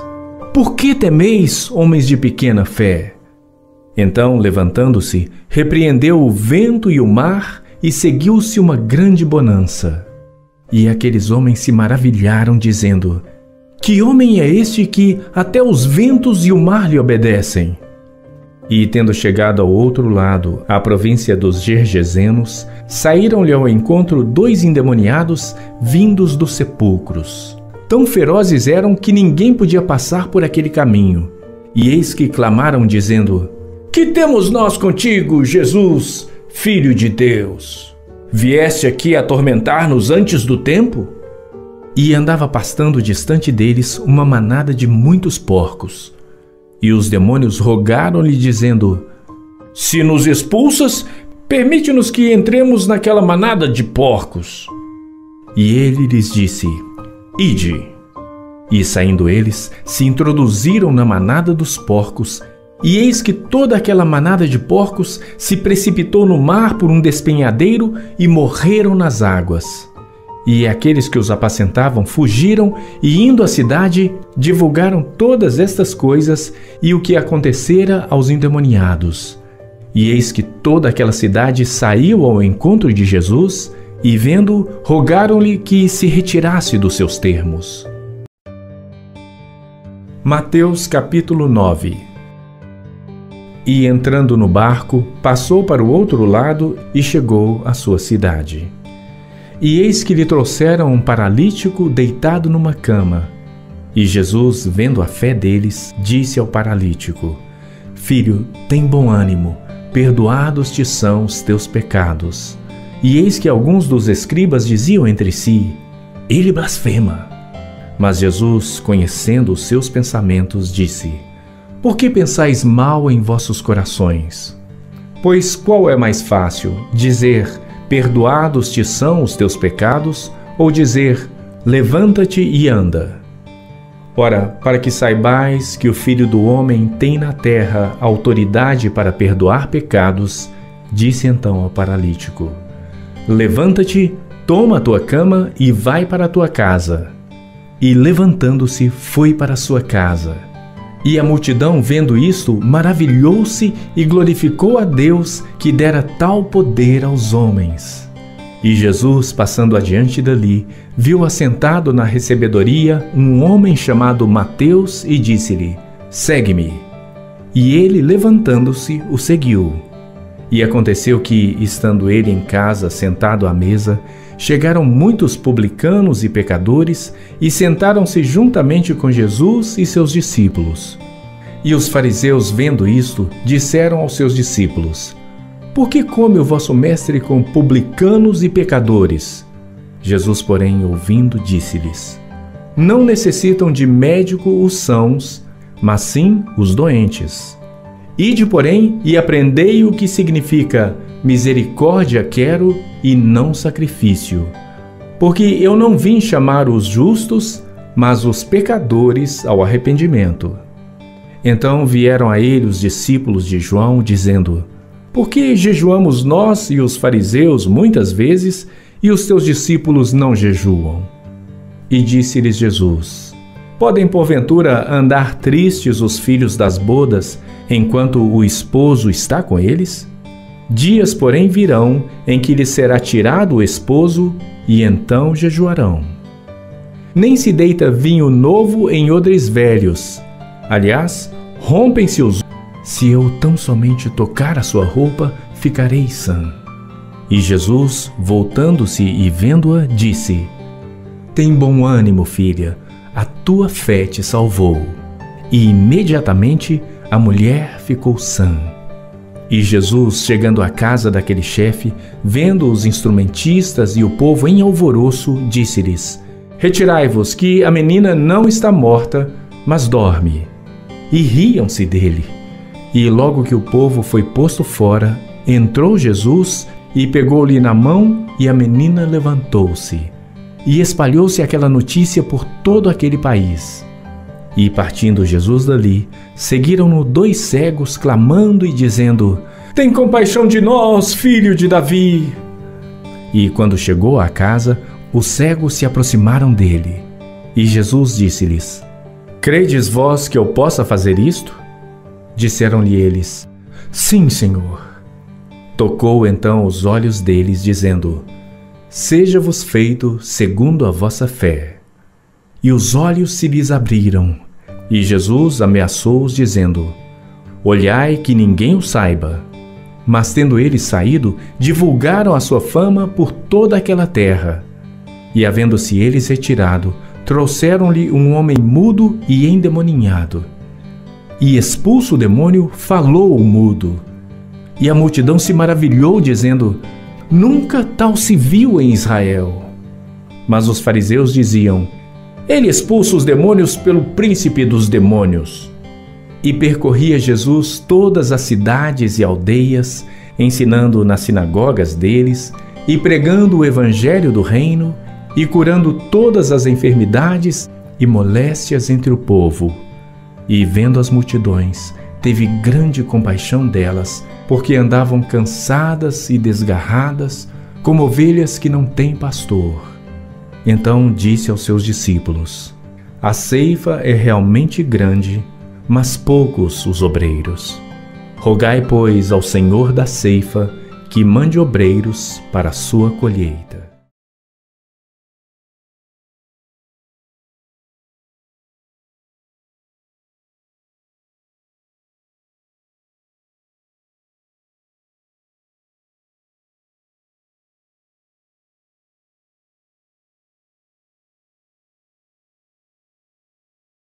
Por que temeis, homens de pequena fé? Então, levantando-se, repreendeu o vento e o mar, e seguiu-se uma grande bonança. E aqueles homens se maravilharam, dizendo: Que homem é este que até os ventos e o mar lhe obedecem? E, tendo chegado ao outro lado, à província dos Gergesenos, saíram-lhe ao encontro 2 endemoniados vindos dos sepulcros. Tão ferozes eram que ninguém podia passar por aquele caminho. E eis que clamaram, dizendo: Que temos nós contigo, Jesus, Filho de Deus? Vieste aqui atormentar-nos antes do tempo? E andava pastando distante deles uma manada de muitos porcos. E os demônios rogaram-lhe, dizendo: Se nos expulsas, permite-nos que entremos naquela manada de porcos. E ele lhes disse: Ide. E saindo eles, se introduziram na manada dos porcos, e eis que toda aquela manada de porcos se precipitou no mar por um despenhadeiro e morreram nas águas. E aqueles que os apacentavam fugiram e, indo à cidade, divulgaram todas estas coisas e o que acontecera aos endemoniados. E eis que toda aquela cidade saiu ao encontro de Jesus e, vendo, rogaram-lhe que se retirasse dos seus termos. Mateus capítulo 9. E entrando no barco, passou para o outro lado e chegou à sua cidade. E eis que lhe trouxeram um paralítico deitado numa cama. E Jesus, vendo a fé deles, disse ao paralítico: Filho, tem bom ânimo, perdoados te são os teus pecados. E eis que alguns dos escribas diziam entre si: Ele blasfema. Mas Jesus, conhecendo os seus pensamentos, disse: Por que pensais mal em vossos corações? Pois qual é mais fácil, dizer: Perdoados te são os teus pecados, ou dizer: Levanta-te e anda? Ora, para que saibais que o Filho do Homem tem na terra autoridade para perdoar pecados, disse então ao paralítico: Levanta-te, toma a tua cama e vai para a tua casa. E levantando-se, foi para a sua casa. E a multidão, vendo isto, maravilhou-se e glorificou a Deus, que dera tal poder aos homens. E Jesus, passando adiante dali, viu assentado na recebedoria um homem chamado Mateus e disse-lhe: Segue-me. E ele, levantando-se, o seguiu. E aconteceu que, estando ele em casa, sentado à mesa, chegaram muitos publicanos e pecadores e sentaram-se juntamente com Jesus e seus discípulos. E os fariseus, vendo isto, disseram aos seus discípulos: Por que come o vosso mestre com publicanos e pecadores? Jesus, porém, ouvindo, disse-lhes: Não necessitam de médico os sãos, mas sim os doentes. Ide, porém, e aprendei o que significa misericórdia quero e não sacrifício. Porque eu não vim chamar os justos, mas os pecadores ao arrependimento. Então vieram a ele os discípulos de João, dizendo: Por que jejuamos nós e os fariseus muitas vezes, e os teus discípulos não jejuam? E disse-lhes Jesus: Podem porventura andar tristes os filhos das bodas, enquanto o esposo está com eles? Dias, porém, virão em que lhes será tirado o esposo, e então jejuarão. Nem se deita vinho novo em odres velhos. Aliás, rompem-se os. Se eu tão somente tocar a sua roupa, ficarei sã. E Jesus, voltando-se e vendo-a, disse: Tem bom ânimo, filha, a tua fé te salvou. E imediatamente a mulher ficou sã. E Jesus, chegando à casa daquele chefe, vendo os instrumentistas e o povo em alvoroço, disse-lhes: Retirai-vos, que a menina não está morta, mas dorme. E riam-se dele. E logo que o povo foi posto fora, entrou Jesus e pegou-lhe na mão, e a menina levantou-se. E espalhou-se aquela notícia por todo aquele país. E partindo Jesus dali, seguiram-no 2 cegos, clamando e dizendo: Tem compaixão de nós, filho de Davi. E quando chegou à casa, os cegos se aproximaram dele. E Jesus disse-lhes: Credes vós que eu possa fazer isto? Disseram-lhe eles: Sim, Senhor. Tocou então os olhos deles, dizendo: Seja-vos feito segundo a vossa fé. E os olhos se lhes abriram. E Jesus ameaçou-os, dizendo: Olhai que ninguém o saiba. Mas tendo eles saído, divulgaram a sua fama por toda aquela terra. E havendo-se eles retirado, trouxeram-lhe um homem mudo e endemoninhado. E expulso o demônio, falou o mudo. E a multidão se maravilhou, dizendo: Nunca tal se viu em Israel. Mas os fariseus diziam: Ele expulsa os demônios pelo príncipe dos demônios. E percorria Jesus todas as cidades e aldeias, ensinando nas sinagogas deles, e pregando o evangelho do reino, e curando todas as enfermidades e moléstias entre o povo. E vendo as multidões, teve grande compaixão delas, porque andavam cansadas e desgarradas, como ovelhas que não têm pastor. Então disse aos seus discípulos: A ceifa é realmente grande, mas poucos os obreiros. Rogai, pois, ao Senhor da ceifa que mande obreiros para a sua colheita.